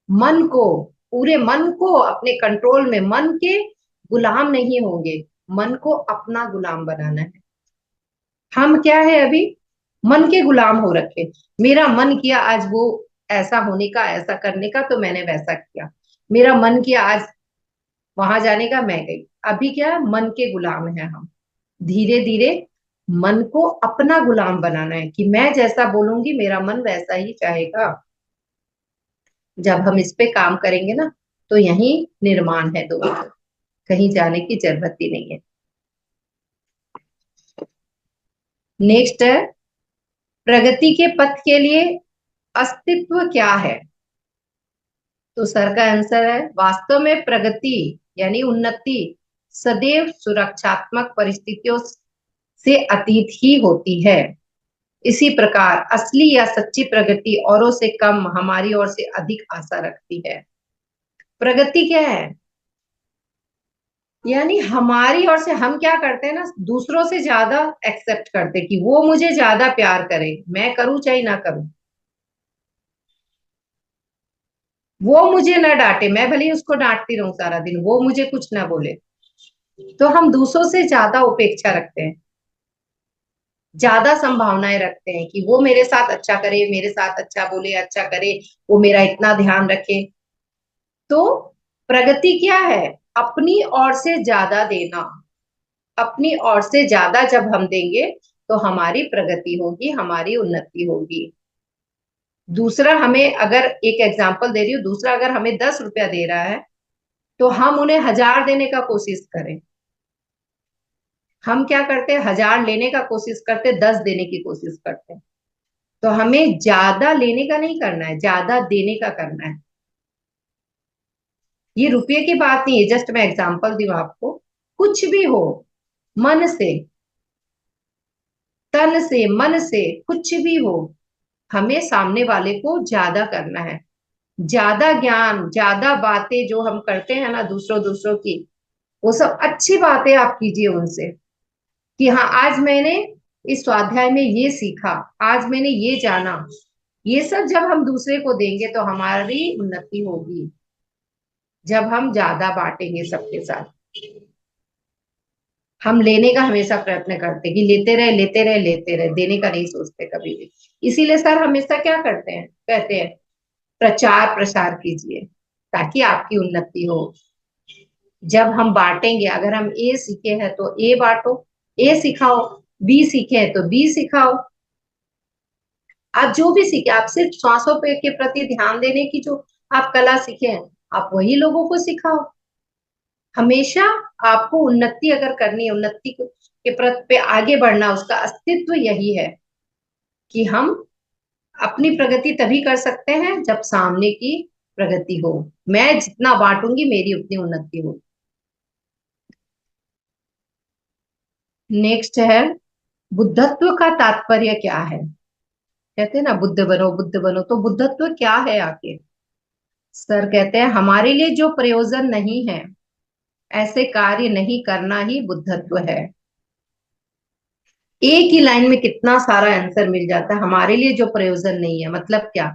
मन को, पूरे मन को अपने कंट्रोल में, मन के गुलाम नहीं होंगे, मन को अपना गुलाम बनाना है। हम क्या है अभी, मन के गुलाम हो रखे। मेरा मन किया आज वो ऐसा होने का, ऐसा करने का, तो मैंने वैसा किया। मेरा मन किया आज वहां जाने का, मैं गई। अभी क्या, मन के गुलाम है हम। धीरे धीरे मन को अपना गुलाम बनाना है कि मैं जैसा बोलूंगी मेरा मन वैसा ही चाहेगा। जब हम इस पे काम करेंगे ना, तो यही निर्माण है दोस्तों, कहीं जाने की जरूरत ही नहीं है। नेक्स्ट है, प्रगति के पथ के लिए अस्तित्व क्या है? तो सर का आंसर है, वास्तव में प्रगति यानी उन्नति सदैव सुरक्षात्मक परिस्थितियों से अतीत ही होती है। इसी प्रकार असली या सच्ची प्रगति औरों से कम, हमारी ओर से अधिक आशा रखती है। प्रगति क्या है? यानी हमारी ओर से हम क्या करते हैं ना, दूसरों से ज्यादा एक्सेप्ट करते कि वो मुझे ज्यादा प्यार करे, मैं करूं चाहे ना करूं। वो मुझे ना डांटे, मैं भले ही उसको डांटती रहूं सारा दिन, वो मुझे कुछ ना बोले। तो हम दूसरों से ज्यादा उपेक्षा रखते हैं, ज्यादा संभावनाएं रखते हैं कि वो मेरे साथ अच्छा करे, मेरे साथ अच्छा बोले, अच्छा करे, वो मेरा इतना ध्यान रखे। तो प्रगति क्या है? अपनी ओर से ज्यादा देना। अपनी ओर से ज्यादा जब हम देंगे तो हमारी प्रगति होगी, हमारी उन्नति होगी। दूसरा हमें, अगर एक एग्जांपल दे रही हूँ, दूसरा अगर हमें 10 रुपया दे रहा है तो हम उन्हें 1000 देने का कोशिश करें। हम क्या करते हैं, 1000 लेने का कोशिश करते, 10 देने की कोशिश करते हैं। तो हमें ज्यादा लेने का नहीं करना है, ज्यादा देने का करना है। ये रुपये की बात नहीं है, जस्ट मैं एग्जांपल दी आपको। कुछ भी हो, मन से, तन से, मन से, कुछ भी हो, हमें सामने वाले को ज्यादा करना है। ज्यादा ज्ञान, ज्यादा बातें जो हम करते हैं ना दूसरों दूसरों की, वो सब अच्छी बातें आप कीजिए उनसे कि हाँ आज मैंने इस स्वाध्याय में ये सीखा, आज मैंने ये जाना। ये सब जब हम दूसरे को देंगे तो हमारी उन्नति होगी। जब हम ज्यादा बांटेंगे सबके साथ, हम लेने का हमेशा प्रयत्न करते कि लेते रहे लेते रहे लेते रहे, देने का नहीं सोचते कभी भी। इसीलिए सर हमेशा क्या करते हैं, कहते हैं प्रचार प्रसार कीजिए ताकि आपकी उन्नति हो। जब हम बांटेंगे, अगर हम ए सीखे हैं तो ए बांटो, ए सिखाओ, बी सीखे हैं तो बी सिखाओ, आप जो भी सीखे, आप सिर्फ श्वासों पे के प्रति ध्यान देने की जो आप कला सीखे हैं, आप वही लोगों को सिखाओ। हमेशा आपको उन्नति अगर करनी है, के प्रति पे आगे बढ़ना, उसका अस्तित्व यही है कि हम अपनी प्रगति तभी कर सकते हैं जब सामने की प्रगति हो। मैं जितना बांटूंगी मेरी उतनी उन्नति हो। नेक्स्ट है, बुद्धत्व का तात्पर्य क्या है? कहते हैं ना बुद्ध बनो, तो बुद्धत्व क्या है आखिर? सर कहते हैं हमारे लिए जो प्रयोजन नहीं है ऐसे कार्य नहीं करना ही बुद्धत्व है। एक ही लाइन में कितना सारा आंसर मिल जाता है। हमारे लिए जो प्रयोजन नहीं है मतलब क्या?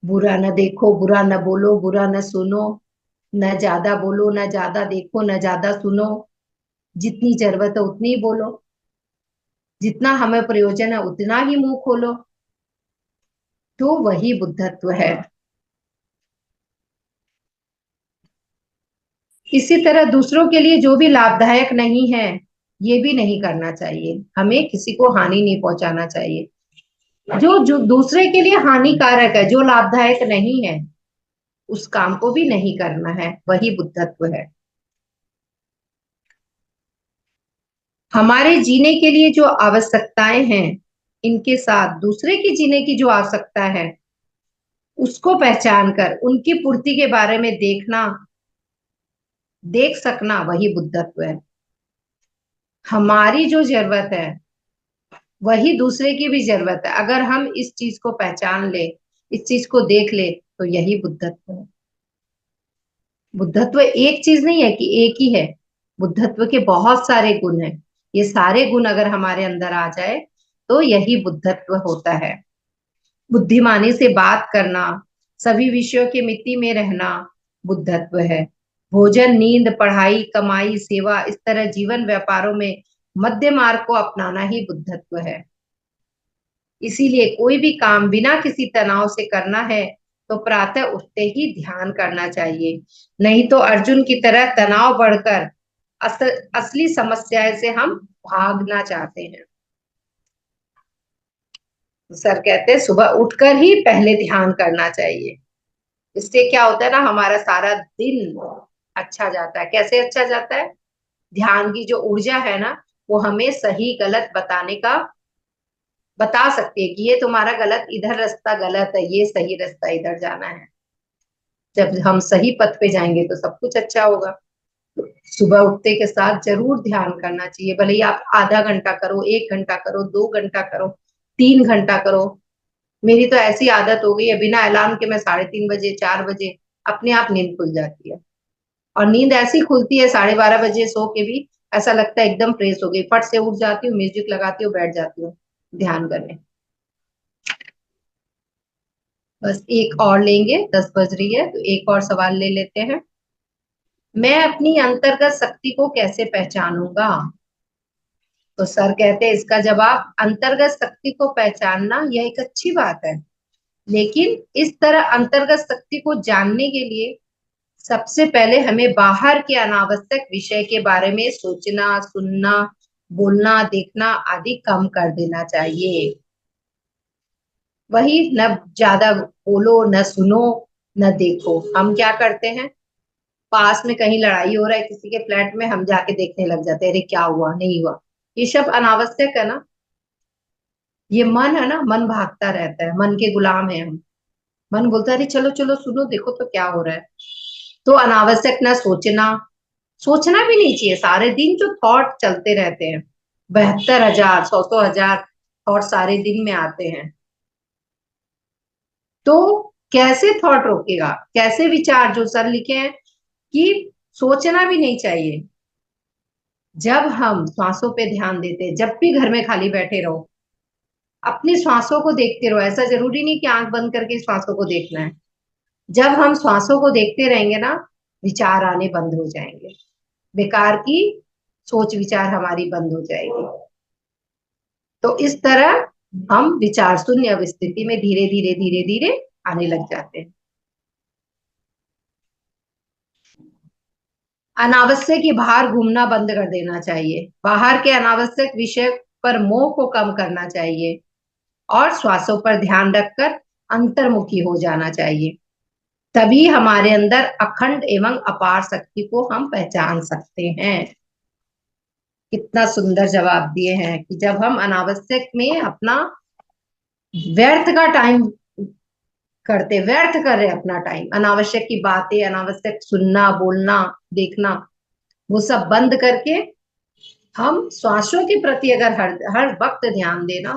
बुरा न देखो, बुरा न बोलो, बुरा न सुनो, न ज्यादा बोलो, न ज्यादा देखो, न ज्यादा सुनो, जितनी जरूरत है उतनी ही बोलो, जितना हमें प्रयोजन है उतना ही मुंह खोलो, तो वही बुद्धत्व है। इसी तरह दूसरों के लिए जो भी लाभदायक नहीं है ये भी नहीं करना चाहिए। हमें किसी को हानि नहीं पहुंचाना चाहिए। जो जो दूसरे के लिए हानिकारक है, जो लाभदायक नहीं है, उस काम को भी नहीं करना है, वही बुद्धत्व है। हमारे जीने के लिए जो आवश्यकताएं हैं, इनके साथ दूसरे की जीने की जो आवश्यकता है उसको पहचान कर उनकी पूर्ति के बारे में देख सकना, वही बुद्धत्व है। हमारी जो जरूरत है वही दूसरे की भी जरूरत है। अगर हम इस चीज को पहचान ले, इस चीज को देख ले, तो यही बुद्धत्व है। बुद्धत्व एक चीज नहीं है कि एक ही है, बुद्धत्व के बहुत सारे गुण हैं। ये सारे गुण अगर हमारे अंदर आ जाए तो यही बुद्धत्व होता है। बुद्धिमानी से बात करना, सभी विषयों की मिति में रहना बुद्धत्व है। भोजन, नींद, पढ़ाई, कमाई, सेवा, इस तरह जीवन व्यापारों में मध्य मार्ग को अपनाना ही बुद्धत्व है। इसीलिए कोई भी काम बिना किसी तनाव से करना है तो प्रातः उठते ही ध्यान करना चाहिए, नहीं तो अर्जुन की तरह तनाव बढ़कर असली समस्या से हम भागना चाहते हैं। सर कहते हैं सुबह उठकर ही पहले ध्यान करना चाहिए। इससे क्या होता है ना, हमारा सारा दिन अच्छा जाता है। कैसे अच्छा जाता है? ध्यान की जो ऊर्जा है ना, वो हमें सही गलत बता सकती है कि ये तुम्हारा गलत, इधर रास्ता गलत है, ये सही रास्ता इधर जाना है। जब हम सही पथ पे जाएंगे तो सब कुछ अच्छा होगा। तो सुबह उठते के साथ जरूर ध्यान करना चाहिए, भले ही आप आधा घंटा करो, 1 घंटा करो, 2 घंटा करो, 3 घंटा करो। मेरी तो ऐसी आदत हो गई है, बिना अलार्म के मैं 3:30 बजे, 4 बजे अपने आप नींद खुल जाती है। और नींद ऐसी खुलती है 12:30 बजे सो के भी, ऐसा लगता है एकदम फ्रेश हो गई, फट से उठ जाती हूँ, म्यूजिक लगाती हूँ, बैठ जाती हूँ ध्यान करने। बस एक और लेंगे, 10 बज रही है तो एक और सवाल ले लेते हैं। मैं अपनी अंतर्गत शक्ति को कैसे पहचानूंगा? तो सर कहते हैं इसका जवाब, अंतर्गत शक्ति को पहचानना यह एक अच्छी बात है, लेकिन इस तरह अंतर्गत शक्ति को जानने के लिए सबसे पहले हमें बाहर के अनावश्यक विषय के बारे में सोचना, सुनना, बोलना, देखना आदि कम कर देना चाहिए। वही, न ज्यादा बोलो, न सुनो, न देखो। हम क्या करते हैं, पास में कहीं लड़ाई हो रहा है किसी के फ्लैट में, हम जाके देखने लग जाते हैं, अरे क्या हुआ नहीं हुआ। ये सब अनावश्यक है ना। ये मन है ना, मन भागता रहता है, मन के गुलाम है हम। मन बोलता है अरे चलो चलो सुनो, देखो तो क्या हो रहा है। तो अनावश्यक ना सोचना, सोचना भी नहीं चाहिए। सारे दिन जो थॉट चलते रहते हैं, 72,000, 100,000 थॉट सारे दिन में आते हैं, तो कैसे थॉट रोकेगा, कैसे विचार? जो सर लिखे हैं कि सोचना भी नहीं चाहिए। जब हम श्वासों पे ध्यान देते हैं, जब भी घर में खाली बैठे रहो, अपनी श्वासों को देखते रहो। ऐसा जरूरी नहीं कि आंख बंद करके श्वासों को देखना है। जब हम श्वासों को देखते रहेंगे ना, विचार आने बंद हो जाएंगे, बेकार की सोच विचार हमारी बंद हो जाएगी। तो इस तरह हम विचार शून्य स्थिति में धीरे धीरे धीरे धीरे आने लग जाते हैं। अनावश्यक के बाहर घूमना बंद कर देना चाहिए। बाहर के अनावश्यक विषय पर मोह को कम करना चाहिए। और श्वासों पर ध्यान रखकर अंतर्मुखी हो जाना चाहिए। तभी हमारे अंदर अखंड एवं अपार शक्ति को हम पहचान सकते हैं। कितना सुंदर जवाब दिए हैं कि जब हम अनावश्यक में अपना व्यर्थ का टाइम व्यर्थ कर रहे अपना टाइम, अनावश्यक की बातें, अनावश्यक सुनना, बोलना, देखना, वो सब बंद करके हम श्वासों के प्रति अगर हर हर वक्त ध्यान देना,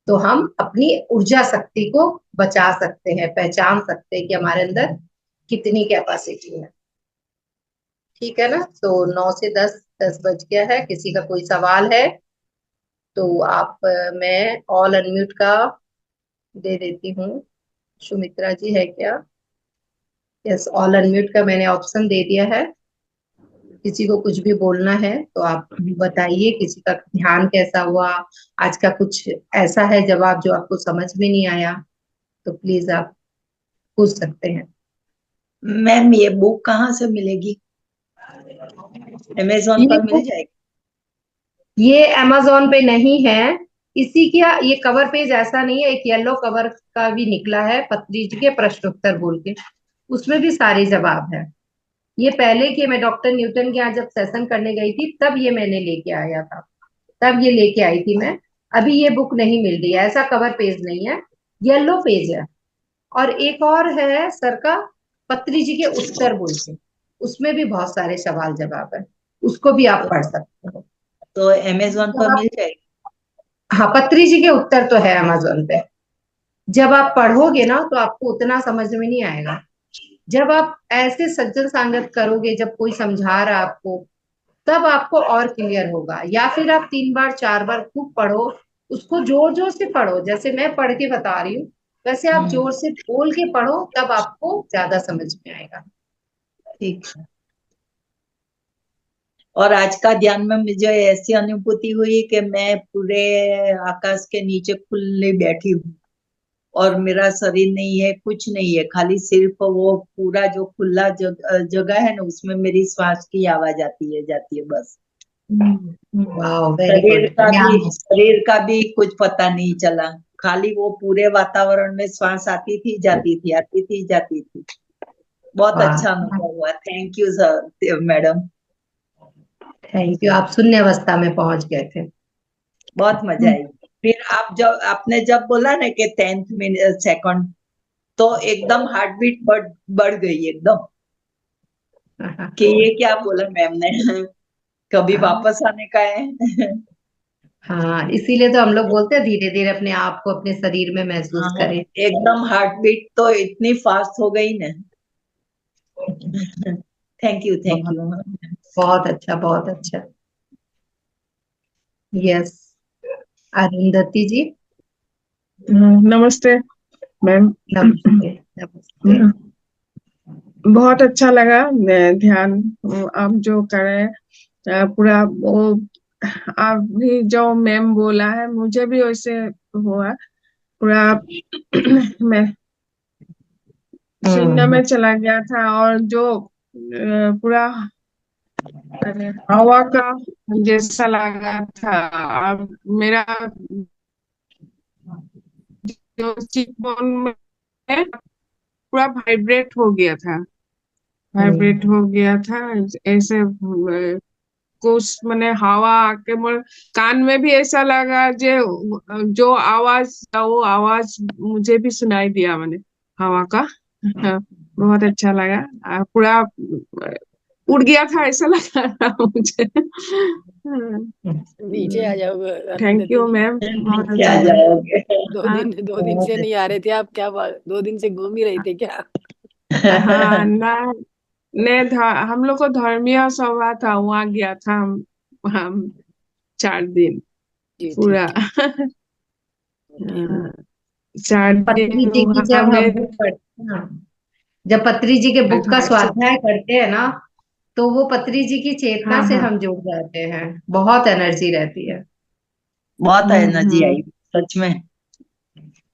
तो हम अपनी ऊर्जा शक्ति को बचा सकते हैं, पहचान सकते हैं कि हमारे अंदर कितनी कैपेसिटी है। ठीक है ना? तो 9 से 10 बज गया है। किसी का कोई सवाल है तो आप मैं ऑल अनम्यूट का दे देती हूँ। सुमित्रा जी है क्या? यस, ऑल अनम्यूट का मैंने ऑप्शन दे दिया है। किसी को कुछ भी बोलना है तो आप बताइए। किसी का ध्यान कैसा हुआ, आज का कुछ ऐसा है जवाब जो आपको समझ में नहीं आया, तो प्लीज आप पूछ सकते हैं। मैम ये बुक कहाँ से मिलेगी? अमेजोन ये पर मिल जाएगी? ये अमेजोन पे नहीं है। इसी का ये कवर पेज ऐसा नहीं है, एक येलो कवर का भी निकला है, पत्री जी के प्रश्न उत्तर बोल के, उसमें भी सारे जवाब है। ये पहले के मैं डॉक्टर न्यूटन के यहाँ जब सेशन करने गई थी तब ये मैंने लेके आया था, तब ये लेके आई थी मैं। अभी ये बुक नहीं मिल रही है, ऐसा कवर पेज नहीं है, येलो पेज है। और एक और है सर का, पत्री जी के उत्तर बोल के, उसमें भी बहुत सारे सवाल जवाब है, उसको भी आप पढ़ सकते हो। तो अमेजोन जब पर आप मिल जाएगी? हाँ, पत्री जी के उत्तर तो है अमेजोन पे। जब आप पढ़ोगे ना तो आपको उतना समझ में नहीं आएगा। जब आप ऐसे सज्जन सांगत करोगे, जब कोई समझा रहा है आपको, तब आपको और क्लियर होगा। या फिर आप 3 बार 4 बार खूब पढ़ो, उसको जोर जोर से पढ़ो, जैसे मैं पढ़ के बता रही हूँ वैसे आप जोर से बोल के पढ़ो, तब आपको ज्यादा समझ में आएगा। ठीक है। और आज का ध्यान में मुझे ऐसी अनुभूति हुई कि मैं पूरे आकाश के नीचे खुले बैठी हूँ और मेरा शरीर नहीं है, कुछ नहीं है, खाली सिर्फ वो पूरा जो खुला जगह है ना, उसमें मेरी श्वास की आवाज आती है, जाती है, बस। वाह, वेरी गुड। ध्यान है। शरीर का भी कुछ पता नहीं चला, खाली वो पूरे वातावरण में श्वास आती थी, जाती थी, आती थी, जाती थी। बहुत वाह, अच्छा अनुभव हुआ। Thank you sir, madam. Thank you. आप शून्य अवस्था में पहुंच गए थे। बहुत मजा आई। फिर आप जब आपने जब बोला ना कि 10th मिनट सेकंड, तो एकदम हार्ट बीट बढ़ गई एकदम, कि ये क्या बोला मैम ने। कभी वापस आने का है। हाँ, इसीलिए तो हम लोग बोलते हैं धीरे धीरे अपने आप को अपने शरीर में महसूस हाँ, करें। एकदम हार्ट बीट तो इतनी फास्ट हो गई ना। थैंक यू, थैंक बहुत यू। बहुत अच्छा, बहुत अच्छा। यस, अरुंधति जी। नमस्ते मैम। नमस्ते, नमस्ते। बहुत अच्छा लगा। ध्यान आप जो कर रहे हैं, पूरा वो आप भी जो मैम बोला है मुझे भी वैसे हुआ पूरा। मैं शून्य में चला गया था और जो पूरा अरे हवा का जैसा लगा था। अब मेरा जो चिकबोन में पूरा वाइब्रेट हो गया था, वाइब्रेट हो गया था ऐसे। कुछ मैंने हवा आके मोर कान में भी ऐसा लगा जो जो आवाज वो आवाज मुझे भी सुनाई दिया मैंने हवा का। बहुत अच्छा लगा। पूरा उड़ गया था ऐसा लगा था मुझे। नीचे आ जाओगे thank Arundhati you ji. Ma'am, बहुत क्या अच्छा लगा। जाओगे? 2 दिन से नहीं आ रहे थे आप, क्या बात, 2 दिन से घूम ही रहे थे क्या? हाँ ना, हम लोग को धर्मीय सभा था, वहाँ गया था हम 4 दिन जी ठीक पूरा। ठीक। ओके। 4 दिन पत्री जी की वहां जब हम में। बुक पढ़ते हैं ना, जब पत्री जी के बुक का अच्छा। स्वाध्याय करते हैं ना, तो वो पत्री जी की चेतना हाँ से हाँ। हम जुड़ जाते हैं। बहुत एनर्जी रहती है। बहुत एनर्जी हम्म। आई, सच में।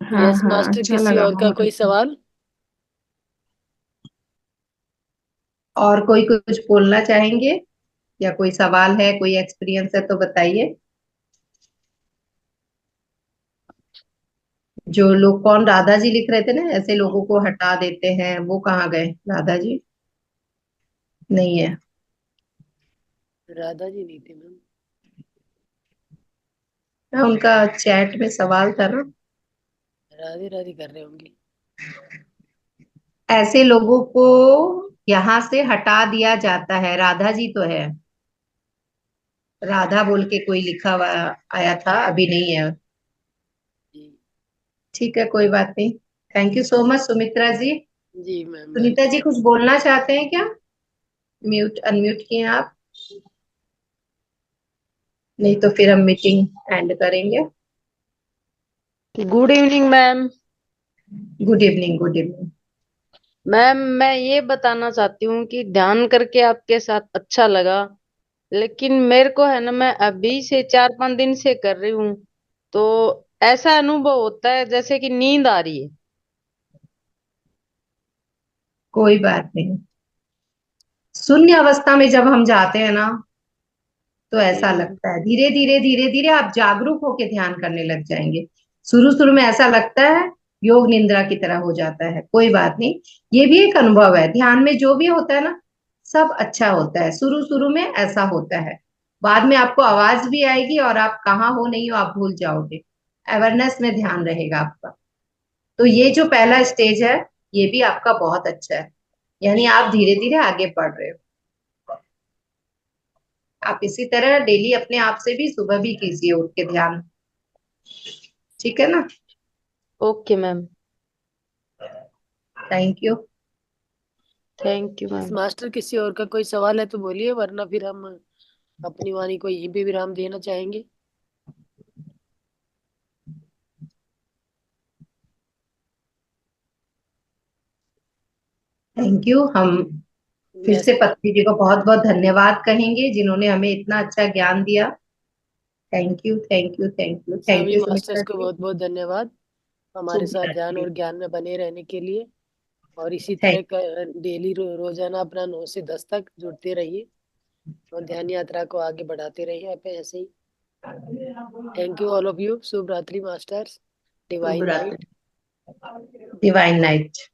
हाँ यस हाँ, मास्टर, अच्छा किसी लगा, और का बहुत कोई अच्छा। सवाल? और कोई कुछ बोलना चाहेंगे या कोई सवाल है, कोई एक्सपीरियंस है तो बताइए। जो लोग, कौन, राधा जी लिख रहे थे ना, ऐसे लोगों को हटा देते हैं, वो कहाँ गए राधा जी? नहीं है। राधा जी नहीं थे मैम। हाँ, उनका चैट में सवाल था ना। राधे राधे कर रहे होंगे। ऐसे लोगों को यहाँ से हटा दिया जाता है। राधा जी तो है, राधा बोल के कोई लिखा हुआ आया था, अभी नहीं है। जी। ठीक है, कोई बात नहीं। Thank you so much Sumitra ji. जी मैम सुनीता जी वेलकम। कुछ बोलना चाहते हैं क्या? म्यूट अनम्यूट किए हैं आप? नहीं तो फिर हम मीटिंग एंड करेंगे। Good evening ma'am. Good evening, good evening. Ma'am मैं ये बताना चाहती हूँ कि ध्यान करके आपके साथ अच्छा लगा, लेकिन मेरे को है ना, मैं अभी से 4-5 दिन से कर रही हूँ, तो ऐसा अनुभव होता है जैसे कि नींद आ रही है। कोई बात नहीं। शून्य अवस्था में जब हम जाते हैं ना, तो ऐसा जी लगता है, धीरे धीरे धीरे धीरे आप जागरूक होके ध्यान करने लग जाएंगे। शुरू शुरू में ऐसा लगता है, योग निद्रा की तरह हो जाता है। कोई बात नहीं, ये भी एक अनुभव है। ध्यान में जो भी होता है ना, सब अच्छा होता है। शुरू शुरू में ऐसा होता है, बाद में आपको आवाज भी आएगी और आप कहाँ हो नहीं हो आप भूल जाओगे। अवेयरनेस में ध्यान रहेगा आपका। तो ये जो पहला स्टेज है, ये भी आपका बहुत अच्छा है। यानी आप धीरे धीरे आगे बढ़ रहे हो। आप इसी तरह डेली अपने आप से भी सुबह भी कीजिए उठ के ध्यान। ठीक है ना? Okay ma'am. Thank you. Thank you ma'am. Master किसी और का कोई सवाल है तो बोलिए, वरना फिर हम अपनी वाणी को यहीं पे विराम देना चाहेंगे। Thank you. हम फिर से वैसे पत्नी जी को बहुत बहुत धन्यवाद कहेंगे, जिन्होंने हमें इतना अच्छा ज्ञान दिया। Thank you, thank you, thank you, thank सभी यू मास्टर्स सुमित्रा को जी। बहुत बहुत धन्यवाद हमारे शुभ साथ ध्यान रात्रि। और ज्ञान में बने रहने के लिए। और इसी थैंक तरह का डेली रोजाना अपना 9 से 10 तक जुड़ते रहिए और ध्यान यात्रा को आगे बढ़ाते रहिए आप ऐसे ही। Thank you all of you. शुभ रात्रि मास्टर्स। शुभ डिवाइन नाइट। रात्रि। Divine night.